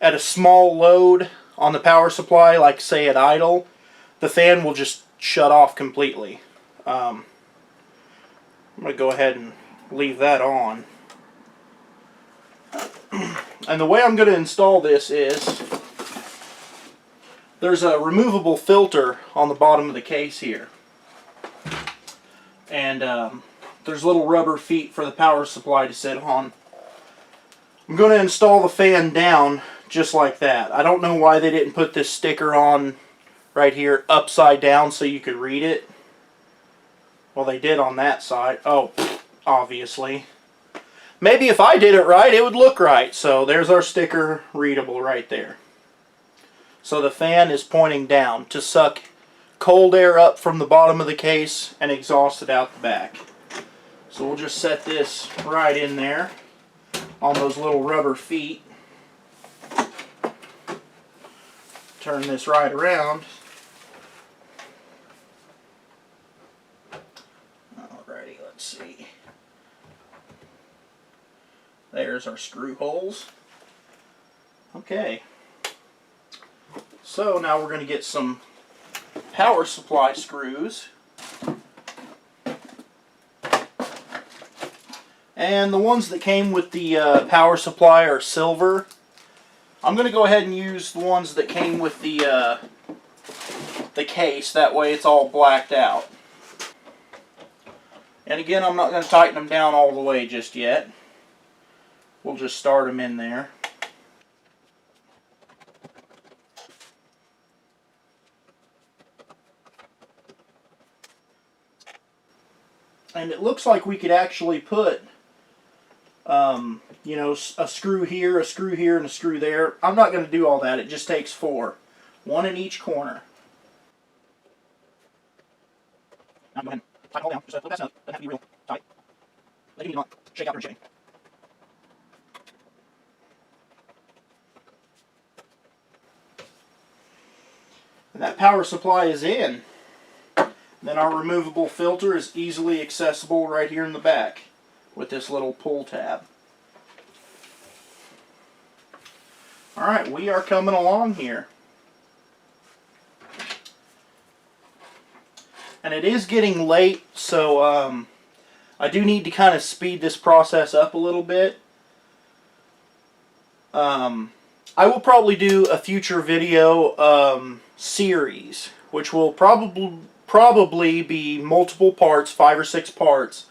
a small load on the power supply, like say at idle, the fan will just shut off completely. I'm going to go ahead and leave that on. And the way I'm going to install this is, there's a removable filter on the bottom of the case here. And there's little rubber feet for the power supply to sit on. I'm going to install the fan down just like that. I don't know why they didn't put this sticker on right here upside down so you could read it. Well, they did on that side. Oh, obviously. Maybe if I did it right, it would look right. So there's our sticker, readable right there. So the fan is pointing down to suck cold air up from the bottom of the case and exhaust it out the back. So we'll just set this right in there on those little rubber feet. Turn this right around. Alrighty, let's see. There's our screw holes. Okay. So now we're going to get some power supply screws. And the ones that came with the power supply are silver. I'm going to go ahead and use the ones that came with the case. That way it's all blacked out. And again, I'm not going to tighten them down all the way just yet. We'll just start them in there. And it looks like we could actually put, you know, a screw here, and a screw there. I'm not going to do all that. It just takes 4. 1 in each corner. Now go ahead and tighten it all down. Just a little fast enough. Doesn't have to be real tight. Let it not shake out during shipping. And that power supply is in. Then our removable filter is easily accessible right here in the back with this little pull tab. Alright, we are coming along here. And it is getting late, so I do need to kind of speed this process up a little bit. I will probably do a future video series, which will probably be multiple parts, 5 or 6 parts,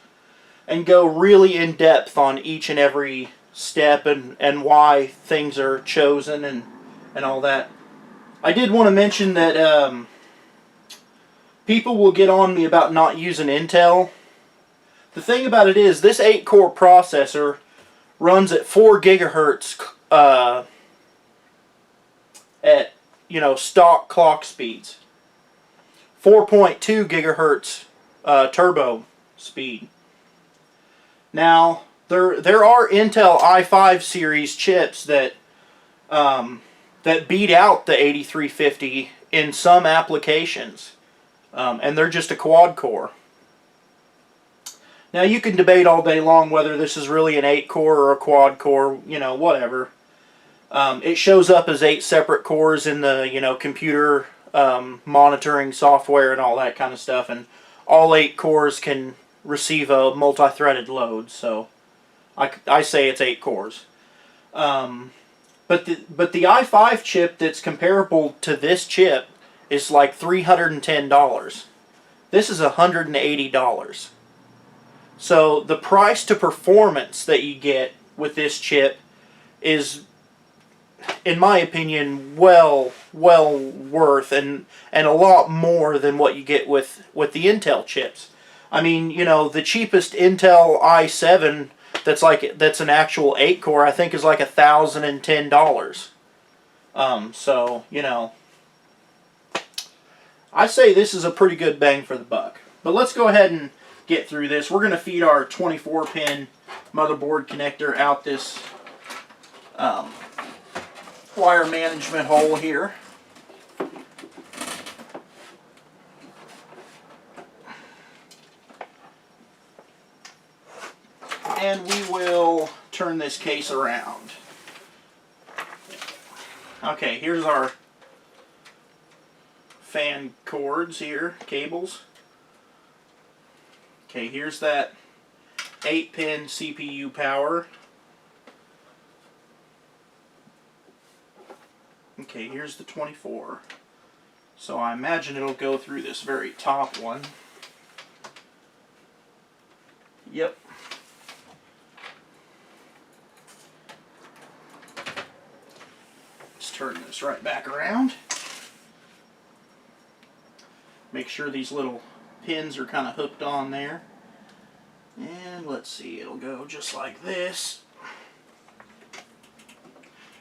and go really in depth on each and every step and why things are chosen and all that. I did want to mention that people will get on me about not using Intel. The thing about it is, this 8-core processor runs at 4 gigahertz at, you know, stock clock speeds. 4.2 gigahertz turbo speed. Now, there are Intel i5 series chips that that beat out the 8350 in some applications. and they're just a quad core. Now you can debate all day long whether this is really an 8-core or a quad core, you know, whatever. It shows up as 8 separate cores in the, you know, computer monitoring software and all that kind of stuff, and all 8 cores can receive a multi-threaded load, so I say it's 8 cores. But the i5 chip that's comparable to this chip is like $310. This is $180. So the price to performance that you get with this chip is, in my opinion, well worth and a lot more than what you get with the Intel chips. I mean, you know, the cheapest Intel i7 that's an actual 8-core, I think, is like $1,010. So, you know, I say this is a pretty good bang for the buck. But let's go ahead and get through this. We're going to feed our 24-pin motherboard connector out this wire management hole here. And we will turn this case around. Okay, here's our fan cords here, cables. Okay, here's that 8-pin CPU power. Okay, here's the 24. So I imagine it'll go through this very top one. Yep. Let's turn this right back around. Make sure these little pins are kind of hooked on there. And let's see, it'll go just like this.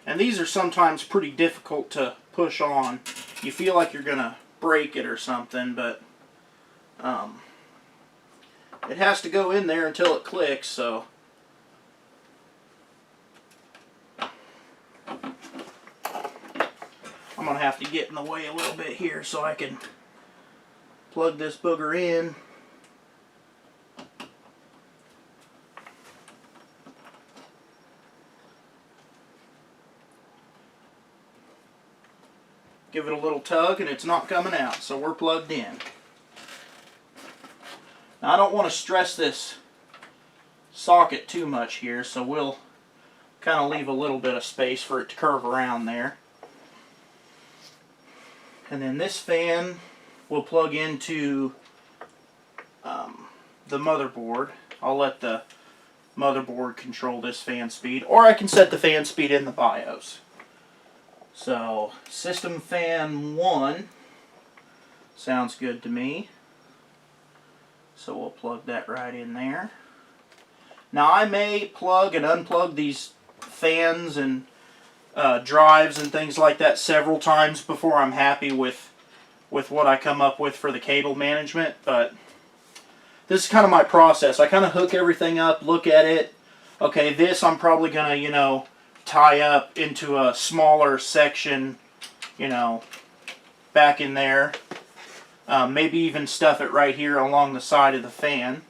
And these are sometimes pretty difficult to push on. You feel like you're going to break it or something, but it has to go in there until it clicks, so. I'm going to have to get in the way a little bit here so I can plug this booger in. Give it a little tug and it's not coming out, so we're plugged in. Now I don't want to stress this socket too much here, so we'll kind of leave a little bit of space for it to curve around there. And then this fan will plug into the motherboard. I'll let the motherboard control this fan speed, or I can set the fan speed in the BIOS. So, system fan 1 sounds good to me. So we'll plug that right in there. Now I may plug and unplug these fans and drives and things like that several times before I'm happy with what I come up with for the cable management, but this is kind of my process. I kind of hook everything up, look at it. Okay, this I'm probably going to, you know, tie up into a smaller section, you know, back in there. Maybe even stuff it right here along the side of the fan.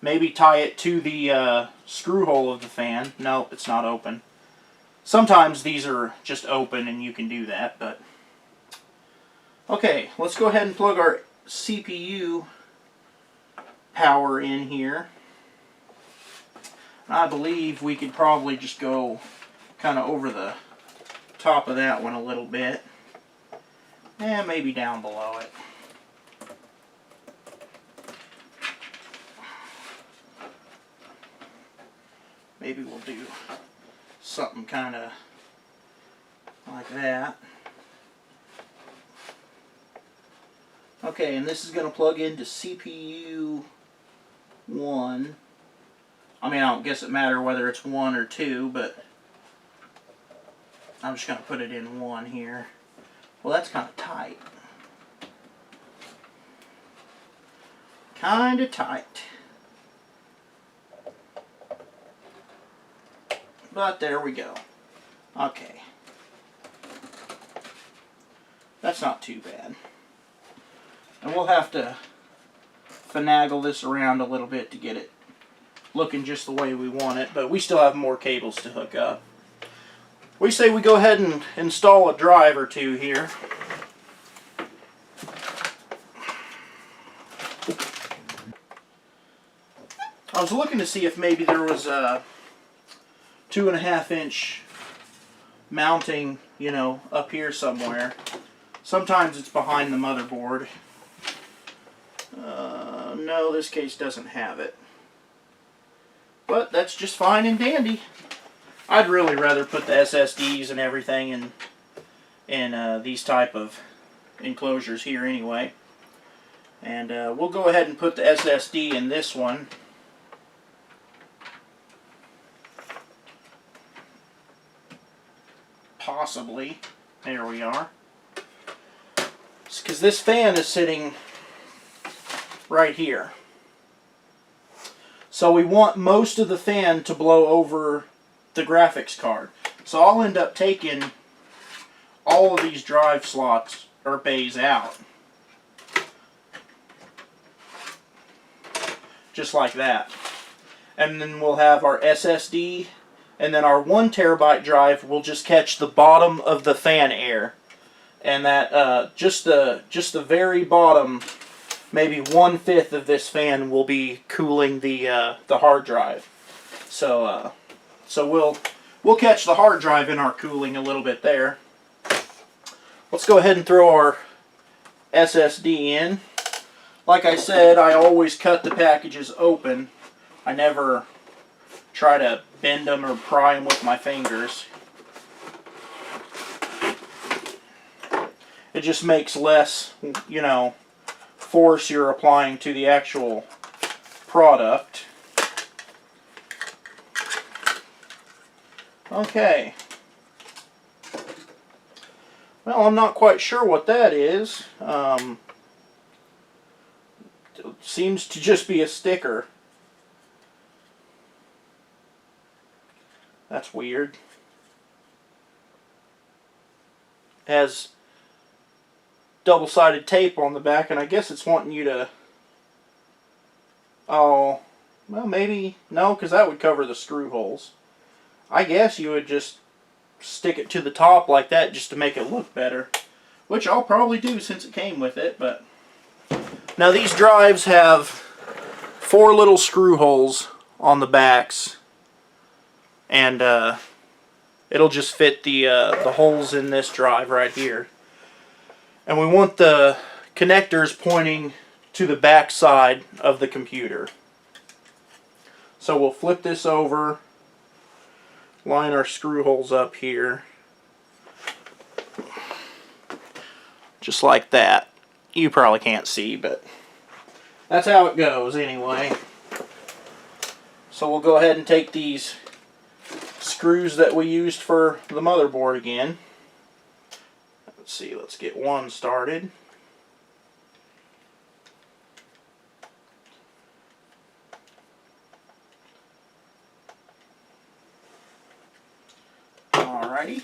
Maybe tie it to the screw hole of the fan. Nope, it's not open. Sometimes these are just open and you can do that, but okay, let's go ahead and plug our CPU power in here. I believe we could probably just go kind of over the top of that one a little bit. And maybe down below it. Maybe we'll do something kind of like that. Okay, and this is going to plug into CPU 1. I mean, I don't guess it matters whether it's 1 or 2, but I'm just going to put it in 1 here. Well, that's kind of tight. Kind of tight. But there we go. Okay. That's not too bad. And we'll have to finagle this around a little bit to get it looking just the way we want it, but we still have more cables to hook up. We say we go ahead and install a drive or two here. I was looking to see if maybe there was a 2.5-inch mounting, you know, up here somewhere. Sometimes it's behind the motherboard. No, this case doesn't have it. But that's just fine and dandy. I'd really rather put the SSDs and everything in these type of enclosures here anyway. And we'll go ahead and put the SSD in this one. Possibly. There we are. Because this fan is sitting right here. So we want most of the fan to blow over the graphics card. So I'll end up taking all of these drive slots or bays out. Just like that. And then we'll have our SSD, and then our 1 terabyte drive will just catch the bottom of the fan air. And that just the very bottom, maybe 1/5 of this fan will be cooling the hard drive. So we'll catch the hard drive in our cooling a little bit there. Let's go ahead and throw our SSD in. Like I said, I always cut the packages open. I never try to bend them or pry them with my fingers. It just makes less, you know, force you're applying to the actual product. Okay. Well, I'm not quite sure what that is. It seems to just be a sticker. That's weird. It has double-sided tape on the back, and I guess it's wanting you to... Oh, well, maybe... No, because that would cover the screw holes. I guess you would just stick it to the top like that just to make it look better. Which I'll probably do since it came with it, but... Now these drives have 4 little screw holes on the backs. And it'll just fit the holes in this drive right here. And we want the connectors pointing to the back side of the computer. So we'll flip this over, line our screw holes up here, just like that. You probably can't see, but that's how it goes anyway. So we'll go ahead and take these screws that we used for the motherboard again. Let's see, let's get one started. Alrighty.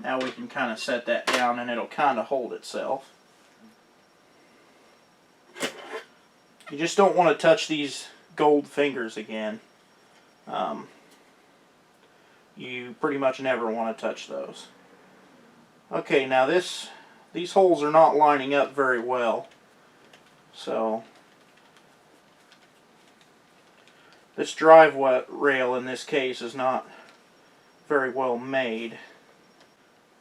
Now we can kind of set that down and it'll kind of hold itself. You just don't want to touch these gold fingers again. You pretty much never want to touch those. Okay, now these holes are not lining up very well. So this drive rail in this case is not very well made.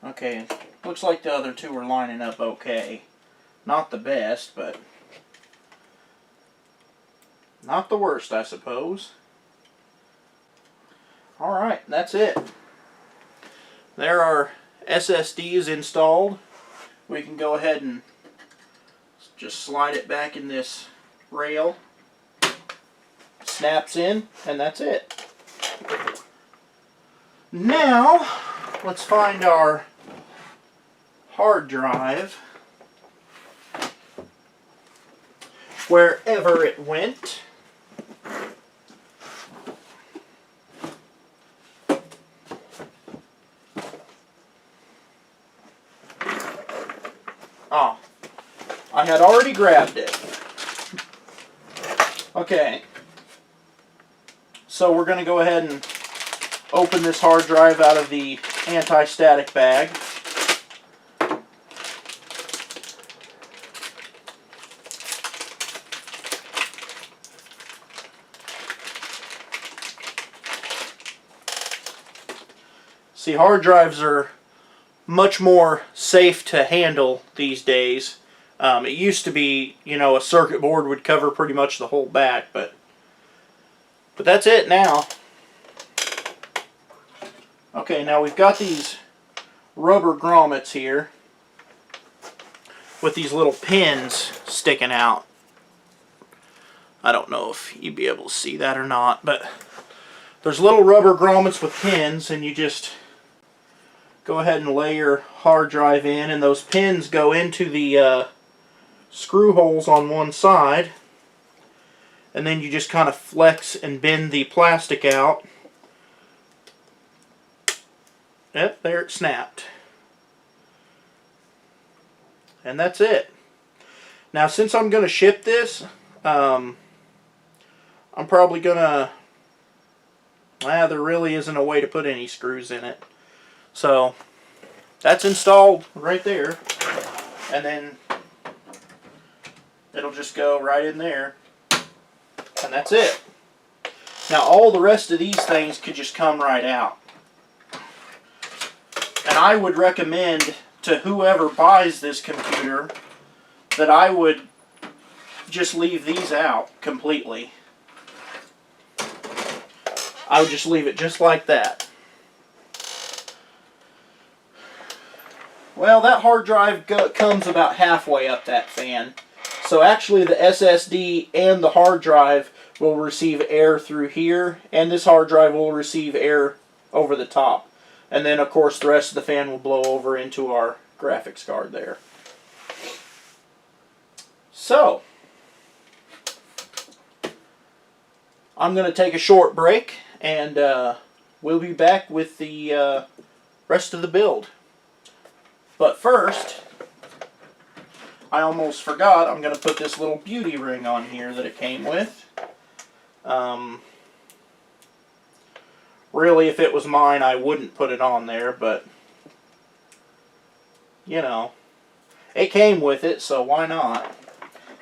Okay, looks like the other two are lining up okay. Not the best, but not the worst, I suppose. Alright, that's it. There are SSDs installed. We can go ahead and just slide it back in this rail. Snaps in, and that's it. Now, let's find our hard drive. Wherever it went. I had already grabbed it. Okay. So we're going to go ahead and open this hard drive out of the anti-static bag. See, hard drives are much more safe to handle these days. It used to be, you know, a circuit board would cover pretty much the whole back, but that's it now. Okay, now we've got these rubber grommets here with these little pins sticking out. I don't know if you'd be able to see that or not, but there's little rubber grommets with pins, and you just go ahead and lay your hard drive in, and those pins go into the screw holes on one side, and then you just kind of flex and bend the plastic out. Yep, there it snapped. And that's it. Now, since I'm going to ship this, I'm probably going to... there really isn't a way to put any screws in it. So, that's installed right there. And then it'll just go right in there. And that's it. Now, all the rest of these things could just come right out. And I would recommend to whoever buys this computer that I would just leave these out completely. I would just leave it just like that. Well, that hard drive comes about halfway up that fan. So actually the SSD and the hard drive will receive air through here, and this hard drive will receive air over the top. And then, of course, the rest of the fan will blow over into our graphics card there. So, I'm going to take a short break, and we'll be back with the rest of the build. But first, I almost forgot, I'm going to put this little beauty ring on here that it came with. Really, if it was mine, I wouldn't put it on there, but, you know, it came with it, so why not?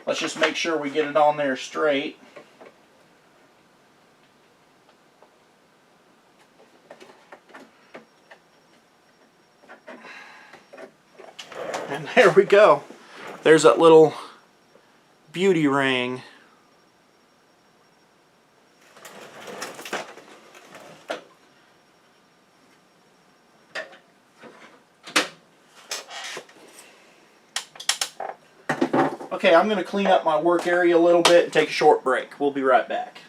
Let's just make sure we get it on there straight. And there we go. There's that little beauty ring. Okay, I'm going to clean up my work area a little bit and take a short break. We'll be right back.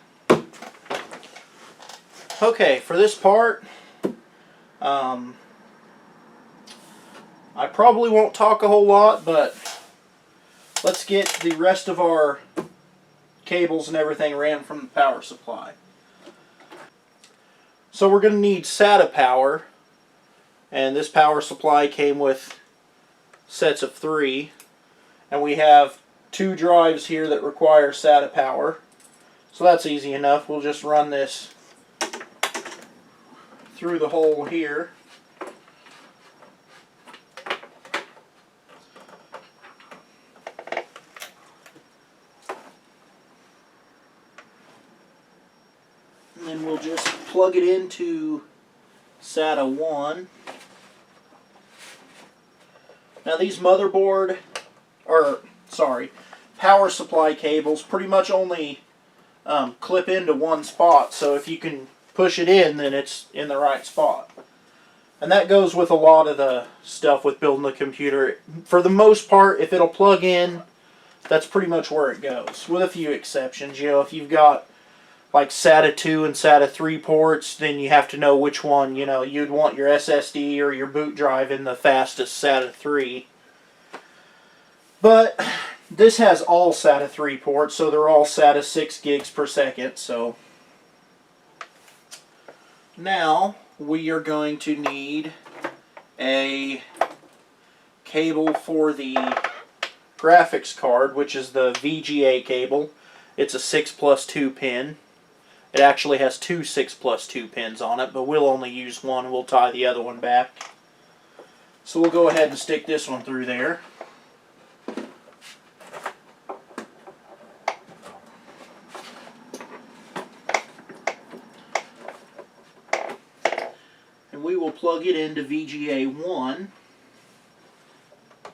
Okay, for this part, I probably won't talk a whole lot, but let's get the rest of our cables and everything ran from the power supply. So we're going to need SATA power, and this power supply came with sets of 3. And we have 2 drives here that require SATA power. So that's easy enough. We'll just run this through the hole here. And then we'll just plug it into SATA 1. Now these motherboard, power supply cables pretty much only clip into one spot, so if you can push it in, then it's in the right spot. And that goes with a lot of the stuff with building a computer. For the most part, if it'll plug in, that's pretty much where it goes, with a few exceptions. You know, if you've got like SATA 2 and SATA 3 ports, then you have to know which one, you know, you'd want your SSD or your boot drive in the fastest SATA 3. But this has all SATA 3 ports, so they're all SATA 6 gigs per second. So now we are going to need a cable for the graphics card, which is the VGA cable. It's a 6+2 pin. It actually has two 6+2 pins on it, but we'll only use one and we'll tie the other one back. So we'll go ahead and stick this one through there. And we will plug it into VGA 1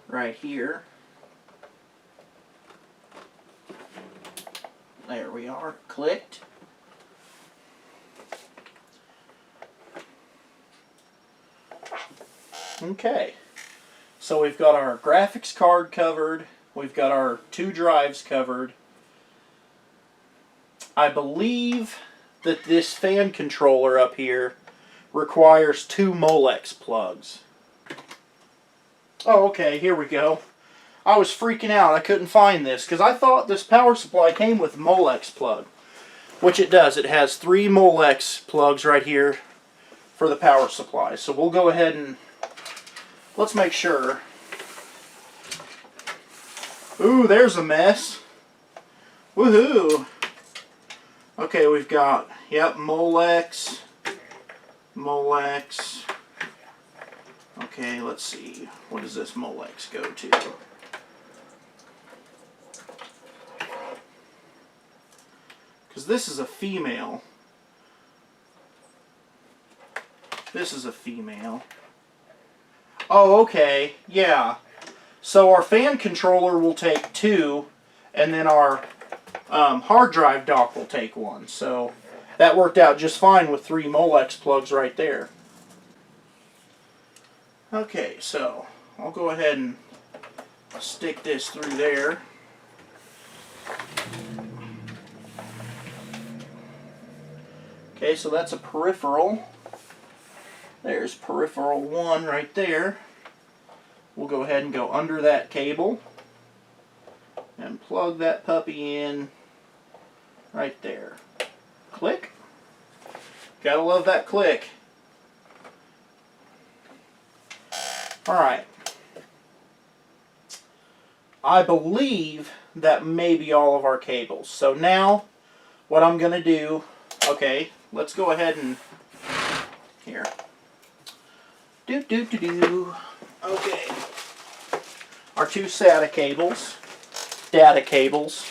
right here. There we are, clicked. Okay, so we've got our graphics card covered, we've got our two drives covered. I believe that this fan controller up here requires two Molex plugs. Oh, okay, here we go. I was freaking out. I couldn't find this because I thought this power supply came with a Molex plug, which it does. It has three Molex plugs right here for the power supply. So we'll go ahead and let's make sure. Ooh, there's a mess. Woohoo! Okay, we've got, yep, Molex. Okay, let's see. What does this Molex go to? Because this is a female. This is a female. Oh, okay. Yeah. So our fan controller will take two, and then our hard drive dock will take one. So that worked out just fine with three Molex plugs right there. Okay, so I'll go ahead and stick this through there. Okay, so that's a peripheral. There's peripheral 1 right there. We'll go ahead and go under that cable and plug that puppy in right there. Click. Gotta love that click. Alright. I believe that may be all of our cables. So now, what I'm going to do, okay, let's go ahead and, here. Okay. Our two SATA cables, data cables.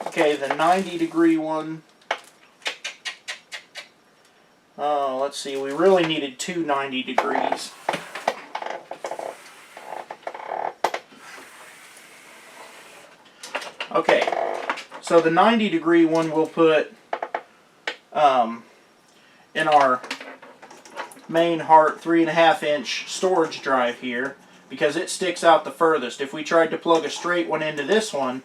Okay, the 90-degree one. Oh, let's see, we really needed two 90 degrees. Okay, so the 90-degree one we'll put in our main Heart 3.5-inch storage drive here because it sticks out the furthest. If we tried to plug a straight one into this one,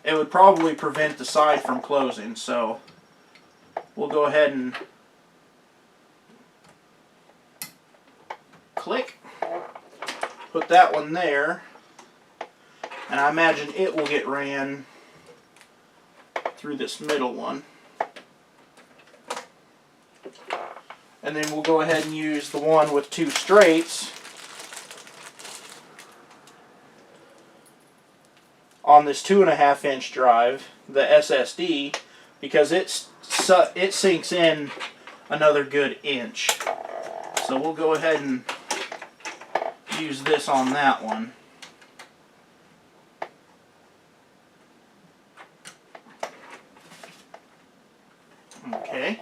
it would probably prevent the side from closing. So we'll go ahead and click, put that one there, and I imagine it will get ran through this middle one. And then we'll go ahead and use the one with two straights on this 2.5-inch drive, the SSD, because it sinks in another good inch. So we'll go ahead and use this on that one. Okay.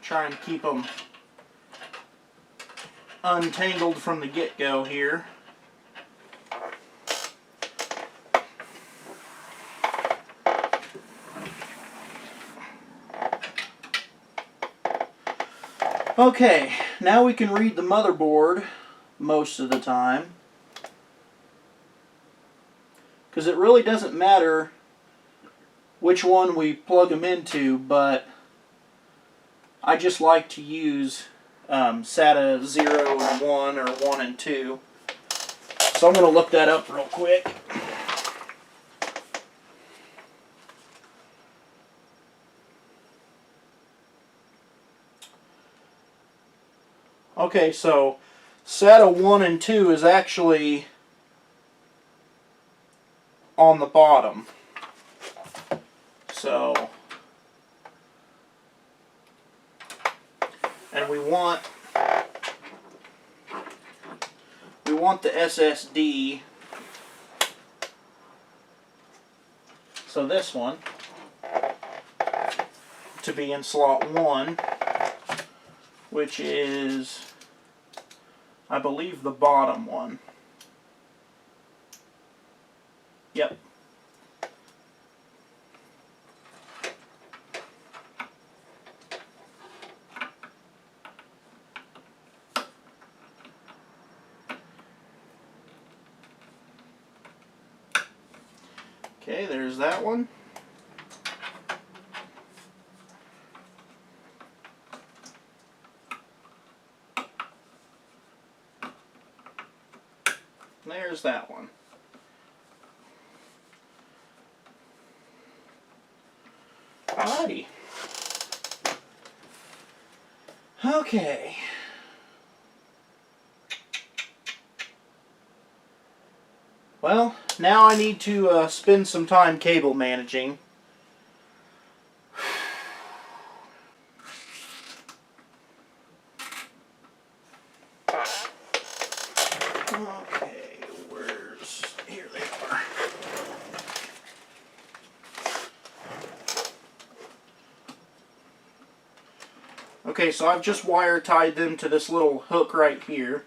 Try and keep them untangled from the get-go here. Okay, now we can read the motherboard most of the time, because it really doesn't matter which one we plug them into, but I just like to use SATA 0 and 1 or 1 and 2. So I'm going to look that up real quick. Okay, so SATA 1 and 2 is actually on the bottom. So, and we want the SSD, so this one, to be in slot 1, which is, I believe, the bottom one. Yep. Okay, there's that one. There's that one. Alrighty. Okay. Well, now I need to spend some time cable managing. Okay, here they are. Okay, so I've just wire tied them to this little hook right here.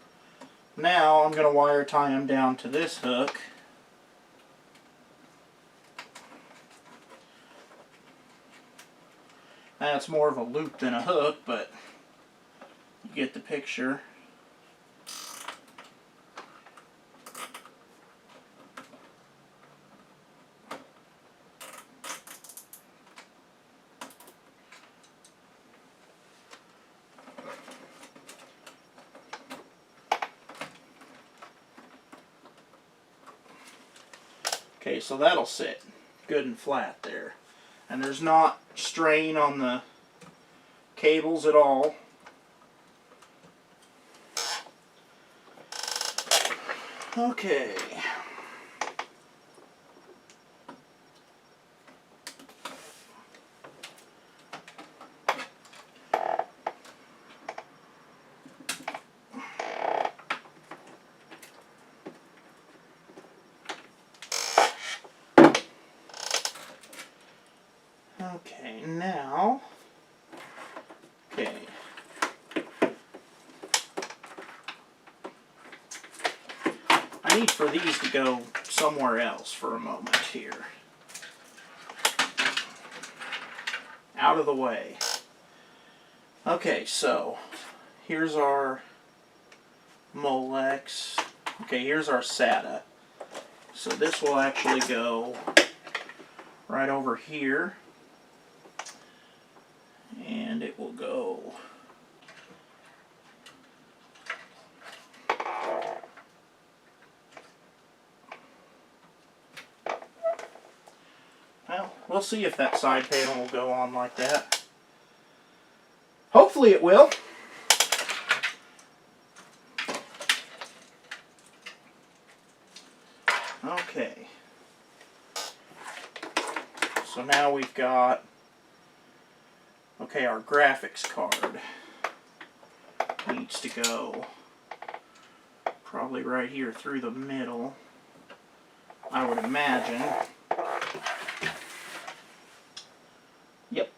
Now I'm going to wire tie them down to this hook. That's more of a loop than a hook, but you get the picture. Okay, so that'll sit good and flat there. And there's not strain on the cables at all. Okay. Okay, now, okay. I need for these to go somewhere else for a moment here. Out of the way. Okay, so here's our Molex. Okay, here's our SATA. So this will actually go right over here. And it will go well, we'll see if that side panel will go on like that. Hopefully it will. Okay. So now we've got, okay, our graphics card needs to go probably right here through the middle, I would imagine. Yep.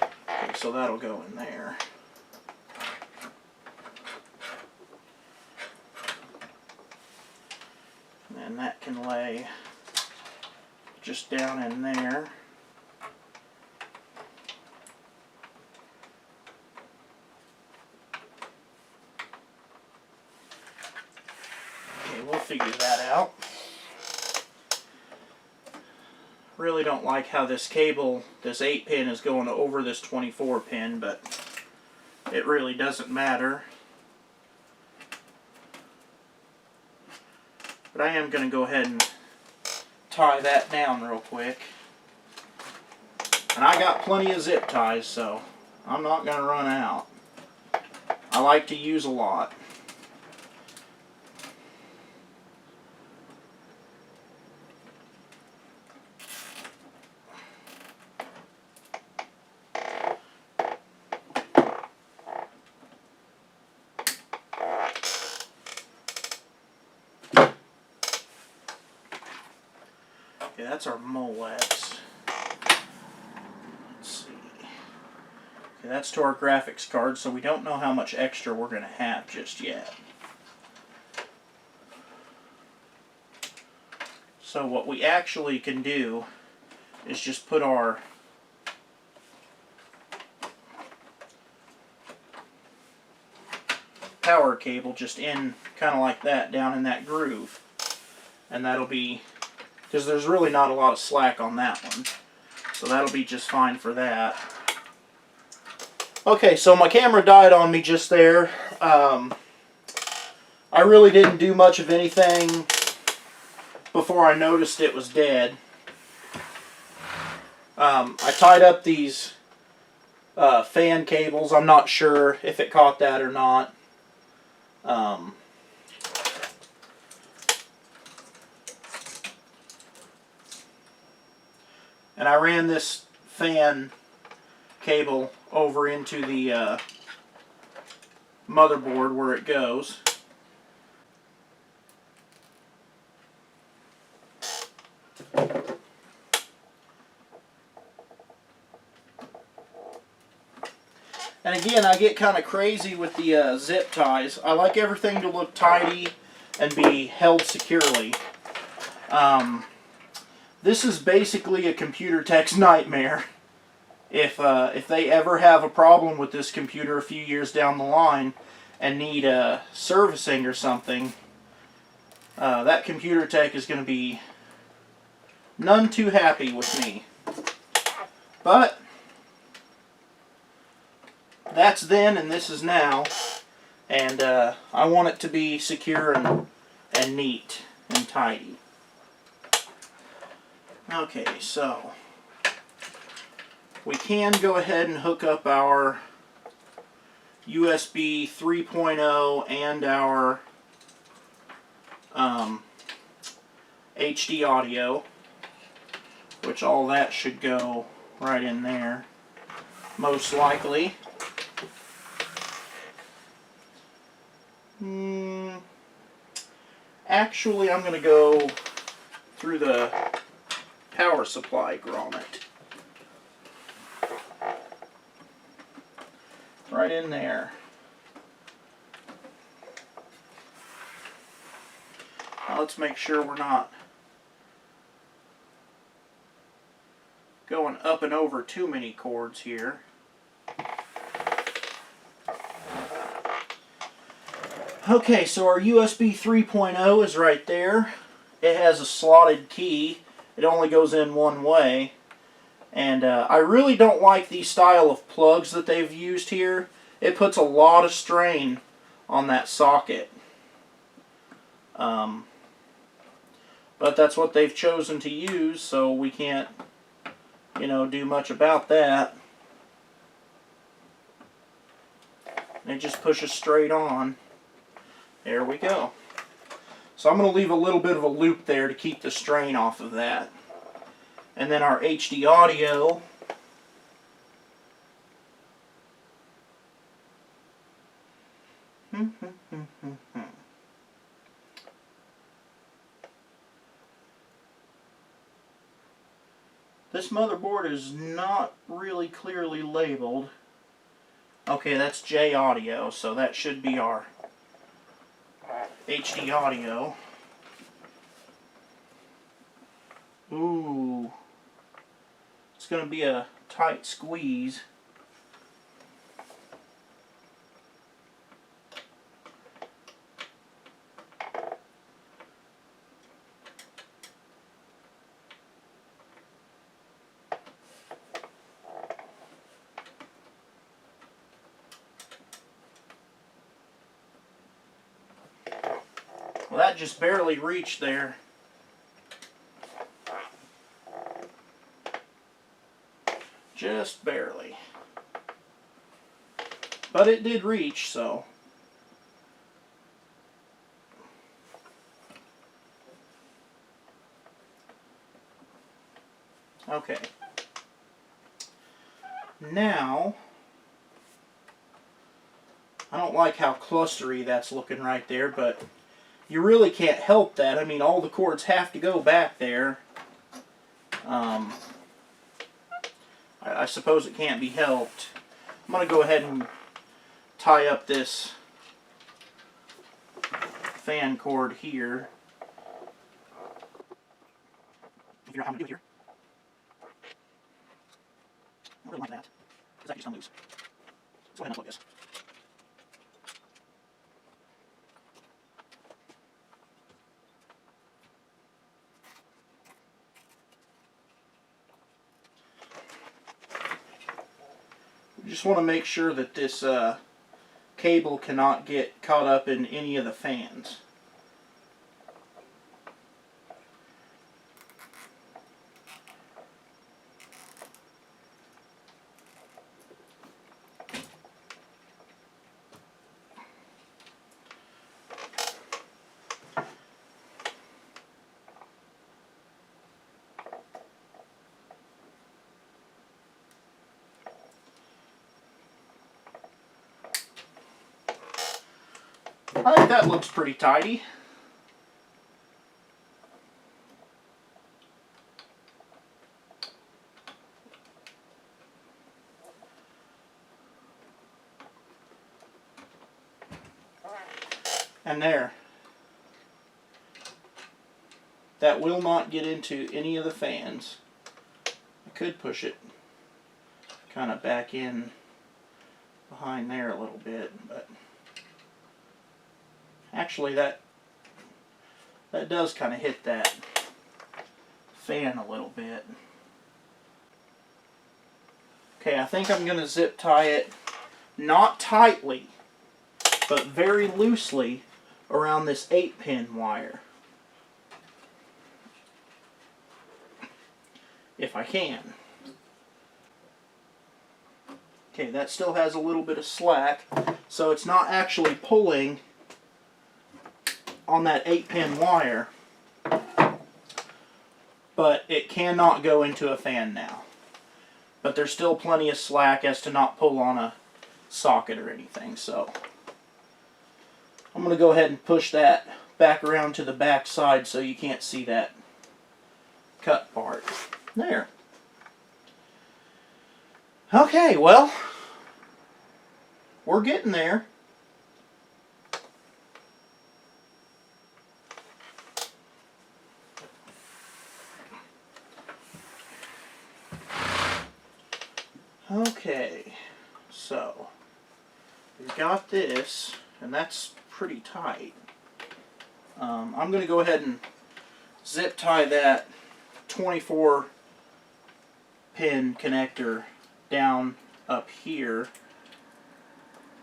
Okay, so that'll go in there. And that can lay just down in there. Okay, we'll figure that out. Really don't like how this cable, this 8-pin, is going over this 24-pin, but it really doesn't matter. But I am going to go ahead and tie that down real quick. And I got plenty of zip ties, so I'm not going to run out. I like to use a lot. Okay, that's our Molex. Let's see. Okay, that's to our graphics card, so we don't know how much extra we're going to have just yet. So what we actually can do is just put our power cable just in kind of like that, down in that groove. And that'll be, because there's really not a lot of slack on that one. So that'll be just fine for that. Okay, so my camera died on me just there. I really didn't do much of anything before I noticed it was dead. I tied up these fan cables. I'm not sure if it caught that or not. And I ran this fan cable over into the motherboard where it goes. And again, I get kind of crazy with the zip ties. I like everything to look tidy and be held securely. This is basically a computer tech's nightmare. If they ever have a problem with this computer a few years down the line and need servicing or something, that computer tech is going to be none too happy with me. But that's then and this is now, and I want it to be secure and neat and tidy. Okay, so we can go ahead and hook up our USB 3.0 and our HD audio, which all that should go right in there, most likely. Actually, I'm going to go through the power supply grommet. Right in there. Now let's make sure we're not going up and over too many cords here. Okay, so our USB 3.0 is right there. It has a slotted key. It only goes in one way. And I really don't like the style of plugs that they've used here. It puts a lot of strain on that socket. But that's what they've chosen to use, so we can't, do much about that. And it just pushes straight on. There we go. So I'm going to leave a little bit of a loop there to keep the strain off of that. And then our HD audio. This motherboard is not really clearly labeled. Okay, that's J audio, so that should be our HD audio. Ooh. It's going to be a tight squeeze. that just barely reached there. Just barely. But it did reach, so. Okay. Now, I don't like how clustery that's looking right there, but you really can't help that. I mean, all the cords have to go back there. I suppose it can't be helped. I'm going to go ahead and tie up this fan cord here. Figure out how I'm going to do it here. I don't really like that, because that just comes loose. Let's go ahead and unplug this. We just want to make sure that this cable cannot get caught up in any of the fans. I think that looks pretty tidy. And there. That will not get into any of the fans. I could push it kind of back in behind there a little bit, but actually that does kind of hit that fan a little bit. Okay, I think I'm going to zip tie it, not tightly, but very loosely around this 8-pin wire. If I can. Okay, that still has a little bit of slack, so it's not actually pulling on that 8-pin wire, but it cannot go into a fan now. But there's still plenty of slack as to not pull on a socket or anything, so I'm going to go ahead and push that back around to the back side so you can't see that cut part. There. Okay, well, we're getting there. Okay, so we've got this, and that's pretty tight. I'm going to go ahead and zip tie that 24-pin connector down up here,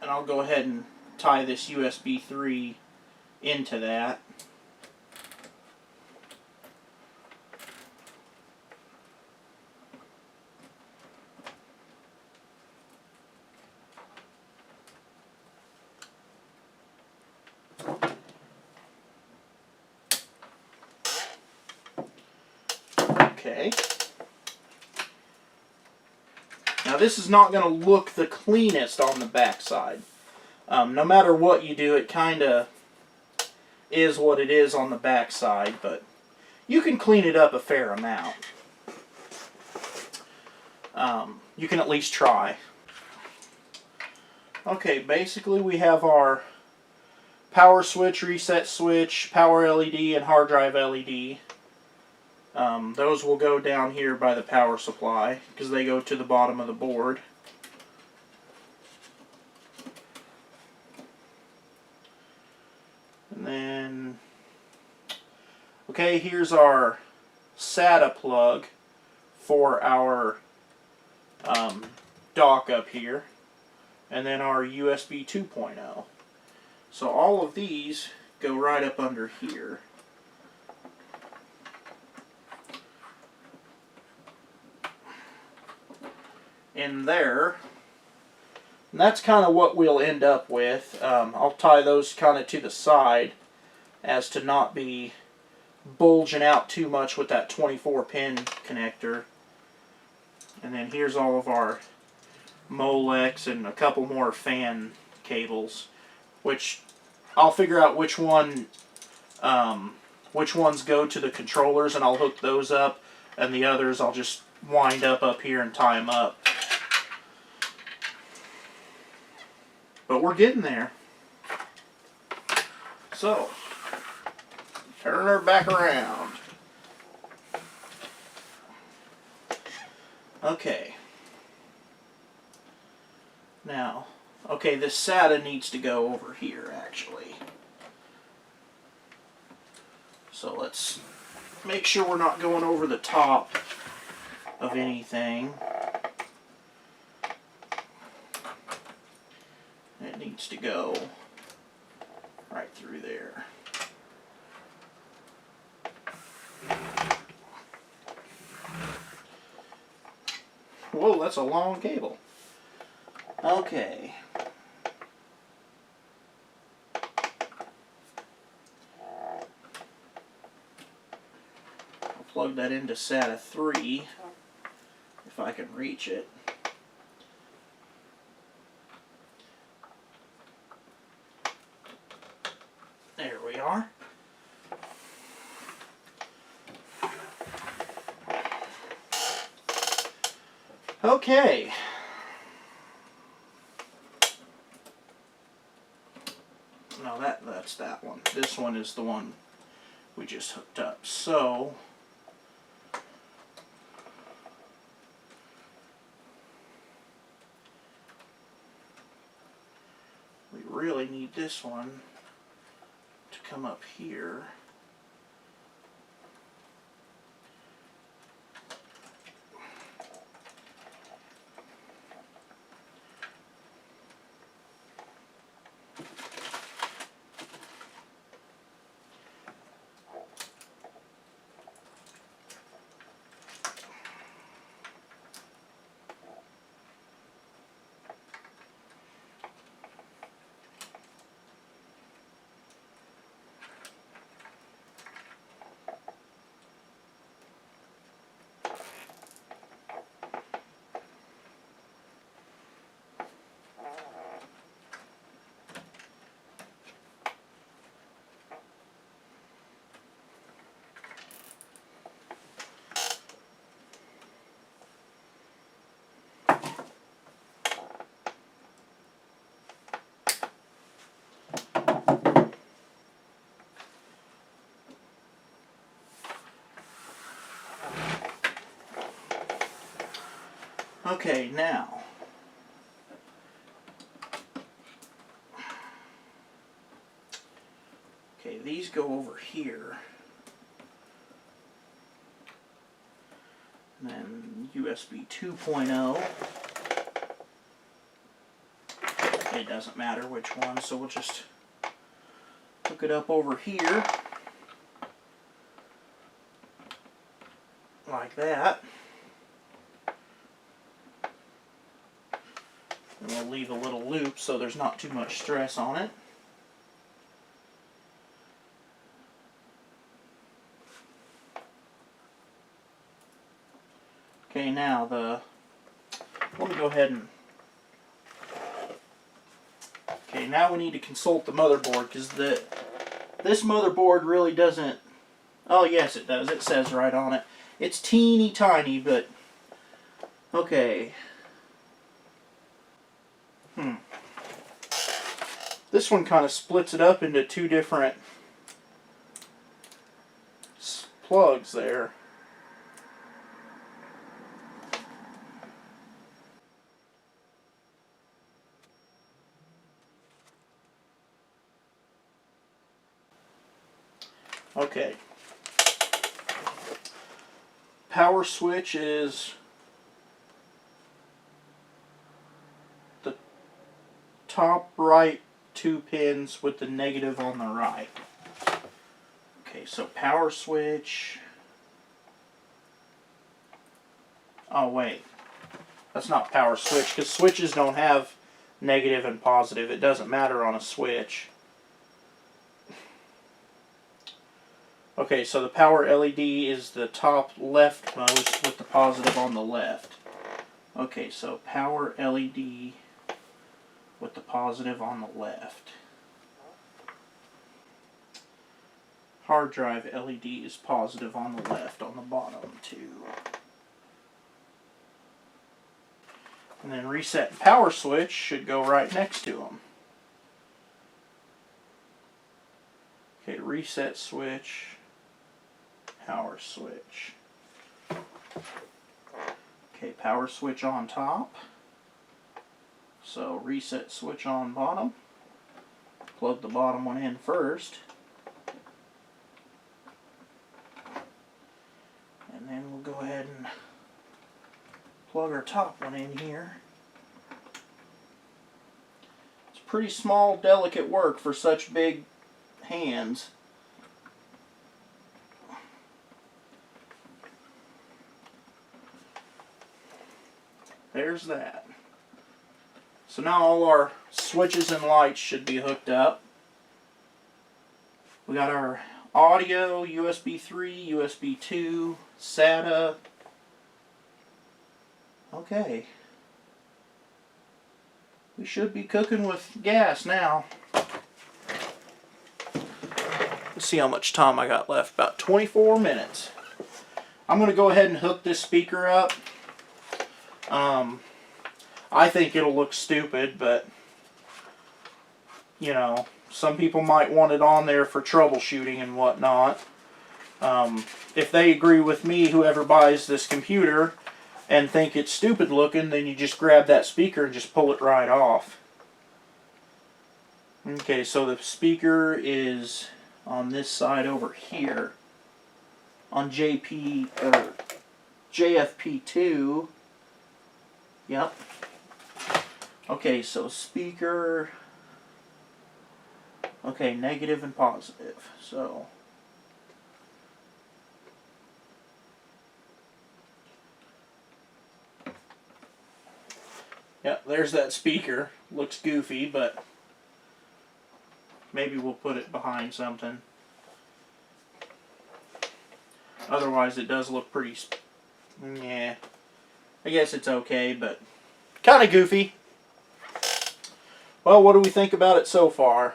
and I'll go ahead and tie this USB 3 into that. Okay. Now this is not going to look the cleanest on the back side. No matter what you do, it kind of is what it is on the back side, but you can clean it up a fair amount. You can at least try. Okay, basically we have our power switch, reset switch, power LED, and hard drive LED. Those will go down here by the power supply because they go to the bottom of the board. And then, okay, here's our SATA plug for our dock up here, and then our USB 2.0. So all of these go right up under here. In there. And that's kind of what we'll end up with. I'll tie those kind of to the side as to not be bulging out too much with that 24-pin connector. And then here's all of our Molex and a couple more fan cables, which I'll figure out which ones go to the controllers, and I'll hook those up, and the others I'll just wind up here and tie them up. But we're getting there. So, turn her back around. Okay. Now, okay, this SATA needs to go over here, actually. So let's make sure we're not going over the top of anything. It needs to go right through there. Whoa, that's a long cable. Okay. I'll plug that into SATA 3 if I can reach it. There we are. Okay. No, that's that one. This one is the one we just hooked up. So we really need this one to come up here. Okay, now, okay, these go over here, and then USB 2.0, it doesn't matter which one, so we'll just hook it up over here, like that. And we'll leave a little loop so there's not too much stress on it. Okay, now let me go ahead and, okay, now we need to consult the motherboard, because this motherboard really doesn't, oh yes it does, it says right on it. It's teeny tiny, but, okay. This one kind of splits it up into two different plugs there. Okay. Power switch is the top right 2 pins with the negative on the right. Okay, so power switch. Oh wait, that's not power switch, because switches don't have negative and positive. It doesn't matter on a switch. Okay, so the power LED is the top leftmost with the positive on the left. Okay, so power LED with the positive on the left. Hard drive LED is positive on the left on the bottom too. And then reset and power switch should go right next to them. Okay, reset switch, power switch. Okay, power switch on top. So reset switch on bottom. Plug the bottom one in first. And then we'll go ahead and plug our top one in here. It's pretty small, delicate work for such big hands. There's that. So now all our switches and lights should be hooked up. We got our audio, USB 3, USB 2, SATA. Okay. We should be cooking with gas now. Let's see how much time I got left. About 24 minutes. I'm going to go ahead and hook this speaker up. I think it'll look stupid, but you know, some people might want it on there for troubleshooting and whatnot. If they agree with me, whoever buys this computer, and think it's stupid looking, then you just grab that speaker and just pull it right off. Okay, so the speaker is on this side over here on JFP2. Yep. Okay, so speaker. Okay, negative and positive. So yeah, there's that speaker. Looks goofy, but maybe we'll put it behind something. Otherwise, it does look pretty. Yeah, I guess it's okay, but kind of goofy. Well, what do we think about it so far?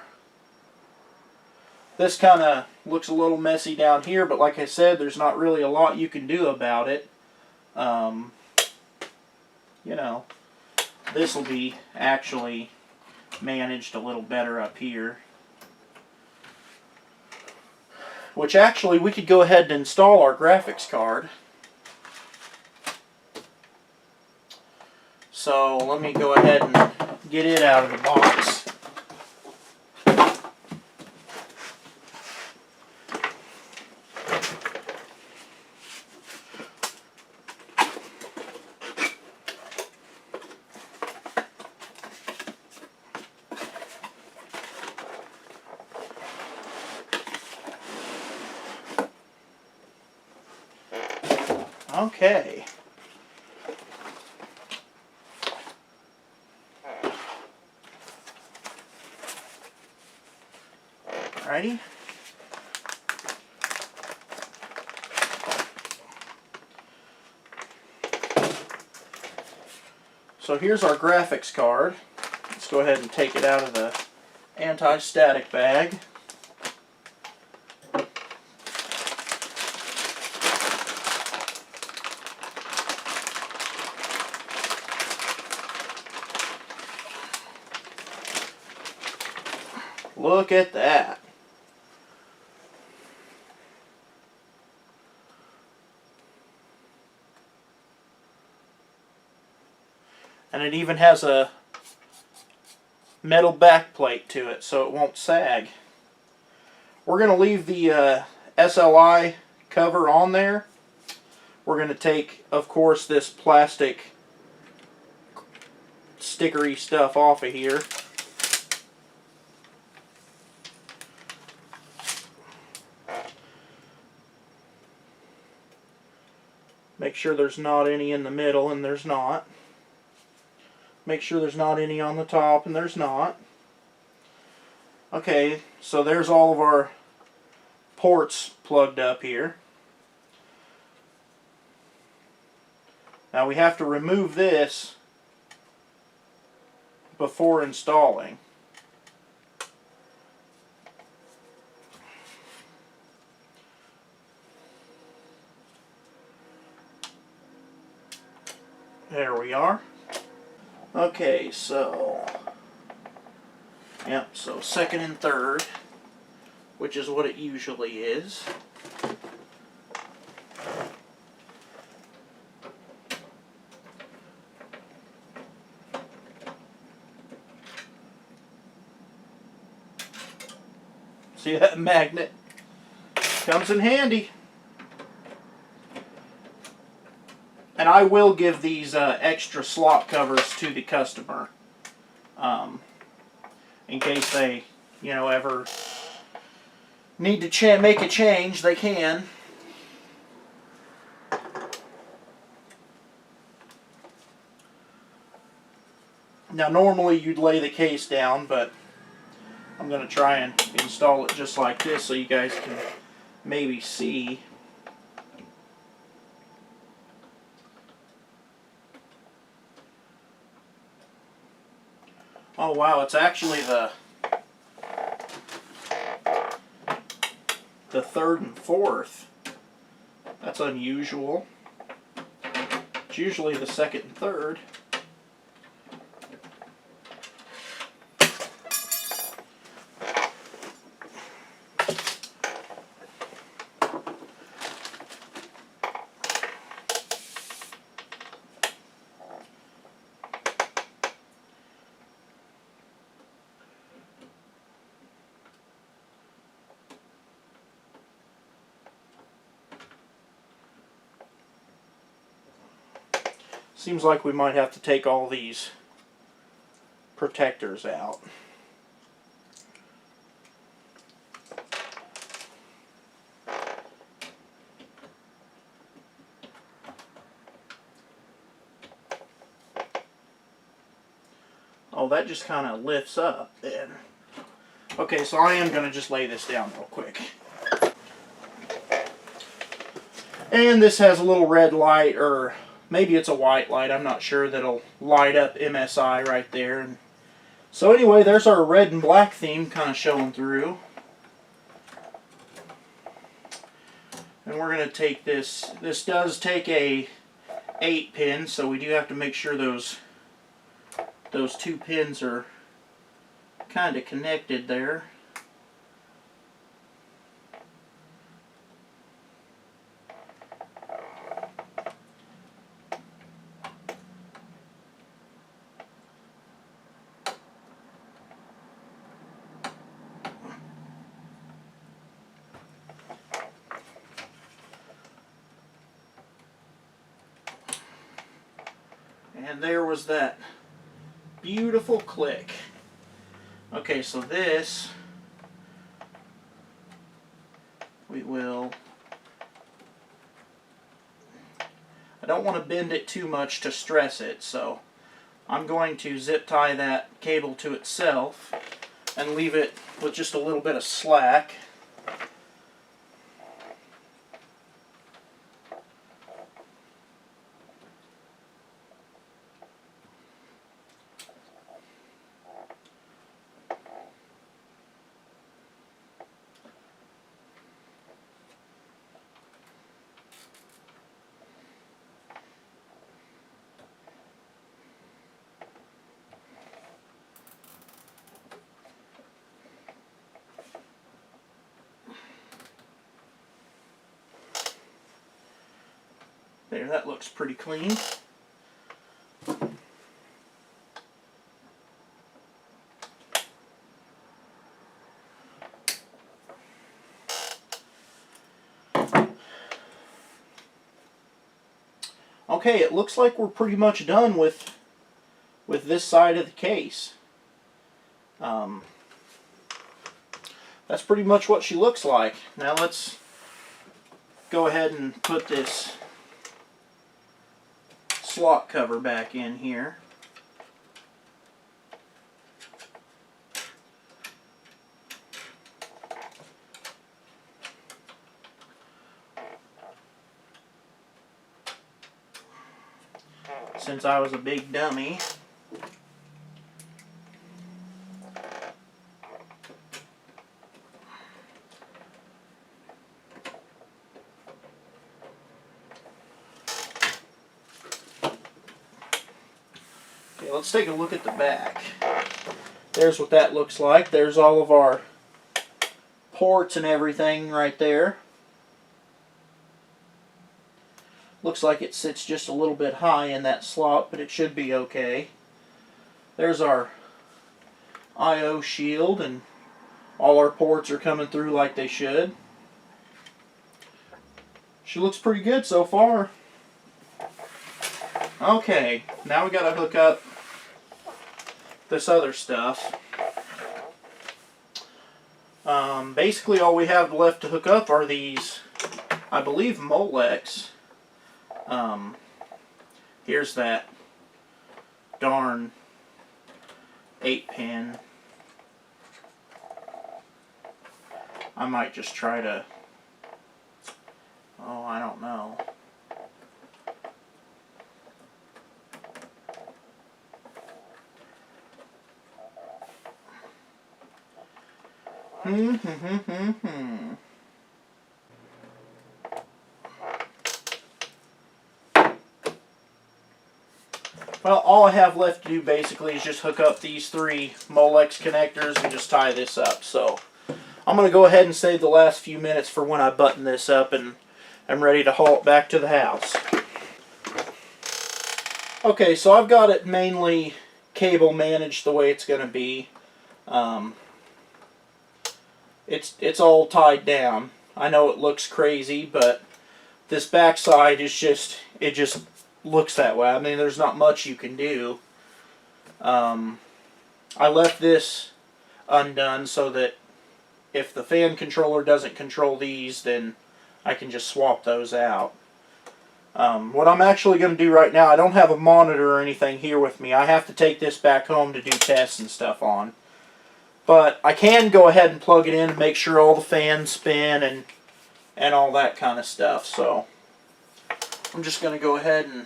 This kind of looks a little messy down here, but like I said, there's not really a lot you can do about it. You know, this will be actually managed a little better up here. Which actually, we could go ahead and install our graphics card. So let me go ahead and get it out of the box. Okay. Alrighty. So here's our graphics card. Let's go ahead and take it out of the anti-static bag. Look at that. And it even has a metal back plate to it so it won't sag. We're going to leave the SLI cover on there. We're going to take, of course, this plastic stickery stuff off of here. sure there's not any in the middle, and there's not. Make sure there's not any on the top, and there's not. Okay, so there's all of our ports plugged up here. Now we have to remove this before installing. There we are. Okay, so yep, so second and third, which is what it usually is. See that magnet? Comes in handy. And I will give these extra slot covers to the customer, in case they, you know, ever need to make a change. They can. Now, normally you'd lay the case down, but I'm going to try and install it just like this so you guys can maybe see. Oh wow, it's actually the third and fourth. That's unusual. It's usually the second and third. Seems like we might have to take all these protectors out. Oh, that just kind of lifts up then. Okay, so I am going to just lay this down real quick. And this has a little red light, or maybe it's a white light, I'm not sure, that'll light up MSI right there. And so anyway, there's our red and black theme kind of showing through. And we're going to take this. This does take a 8-pin, so we do have to make sure those two pins are kind of connected there. And there was that beautiful click. Okay, so this we will, I don't want to bend it too much to stress it, so I'm going to zip tie that cable to itself and leave it with just a little bit of slack. There, that looks pretty clean. Okay, it looks like we're pretty much done with this side of the case. That's pretty much what she looks like. Now let's go ahead and put this slot cover back in here. Since I was a big dummy. Okay, let's take a look at the back. There's what that looks like. There's all of our ports and everything right there. Looks like it sits just a little bit high in that slot, but it should be okay. There's our I/O shield, and all our ports are coming through like they should. She looks pretty good so far. Okay, now we gotta hook up this other stuff. Basically all we have left to hook up are these, I believe, Molex. Here's that darn 8-pin. I might just try to, oh, I don't know. Well, all I have left to do basically is just hook up these 3 Molex connectors and just tie this up. So I'm going to go ahead and save the last few minutes for when I button this up and I'm ready to haul it back to the house. Okay, so I've got it mainly cable managed the way it's going to be. It's all tied down. I know it looks crazy, but this backside is just, it just looks that way. I mean, there's not much you can do. I left this undone so that if the fan controller doesn't control these, then I can just swap those out. What I'm actually going to do right now, I don't have a monitor or anything here with me. I have to take this back home to do tests and stuff on. But I can go ahead and plug it in and make sure all the fans spin and all that kind of stuff. So I'm just going to go ahead and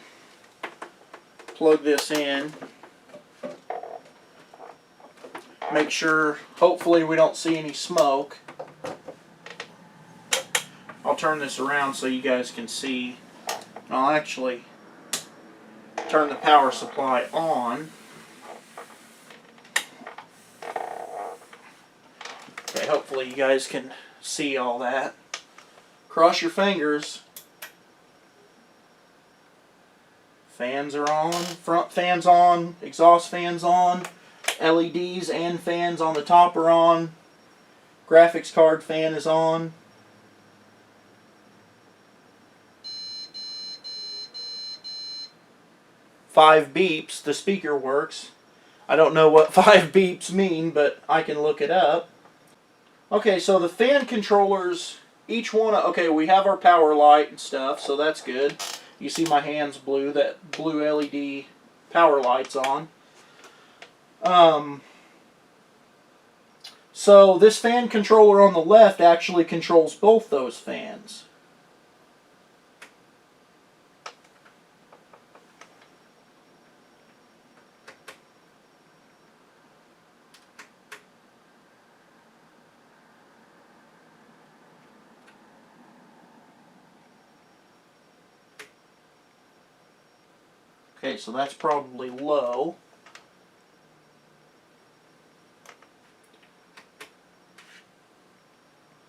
plug this in. Make sure, hopefully we don't see any smoke. I'll turn this around so you guys can see. I'll actually turn the power supply on. Okay, hopefully you guys can see all that. Cross your fingers. Fans are on, front fans on, exhaust fans on, LEDs and fans on the top are on, graphics card fan is on. Five beeps, the speaker works. I don't know what 5 beeps mean, but I can look it up. Okay, so the fan controllers, each one, okay, we have our power light and stuff, so that's good. You see my hands blue, that blue LED power light's on. So this fan controller on the left actually controls both those fans. Okay, so that's probably low.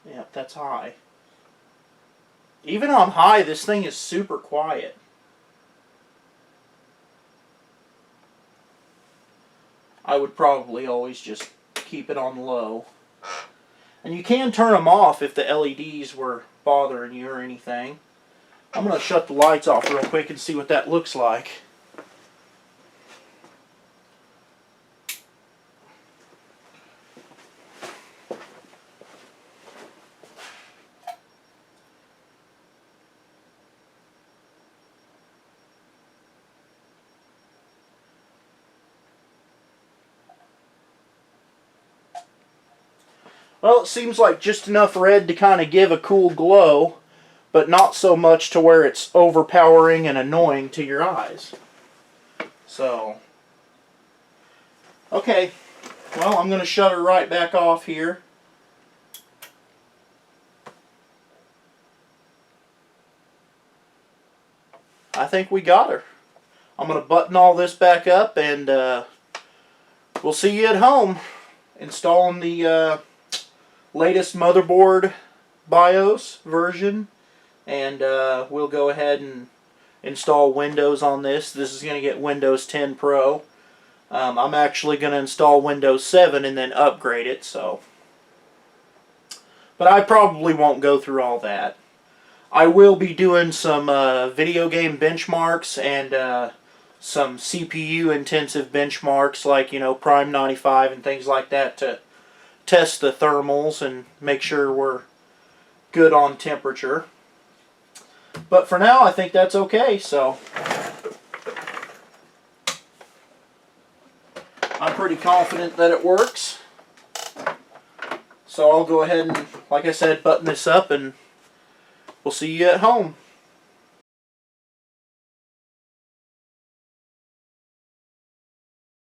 Yep, that's high. Even on high, this thing is super quiet. I would probably always just keep it on low. And you can turn them off if the LEDs were bothering you or anything. I'm going to shut the lights off real quick and see what that looks like. Well, it seems like just enough red to kind of give a cool glow, but not so much to where it's overpowering and annoying to your eyes. So, okay, well, I'm going to shut her right back off here. I think we got her. I'm going to button all this back up, and we'll see you at home installing the latest motherboard BIOS version, and we'll go ahead and install Windows on this. This is going to get Windows 10 Pro. I'm actually going to install Windows 7 and then upgrade it, so. But I probably won't go through all that. I will be doing some video game benchmarks and some CPU intensive benchmarks, like, you know, Prime 95 and things like that, to test the thermals and make sure we're good on temperature. But for now, I think that's okay, so I'm pretty confident that it works. So I'll go ahead and, like I said, button this up, and we'll see you at home.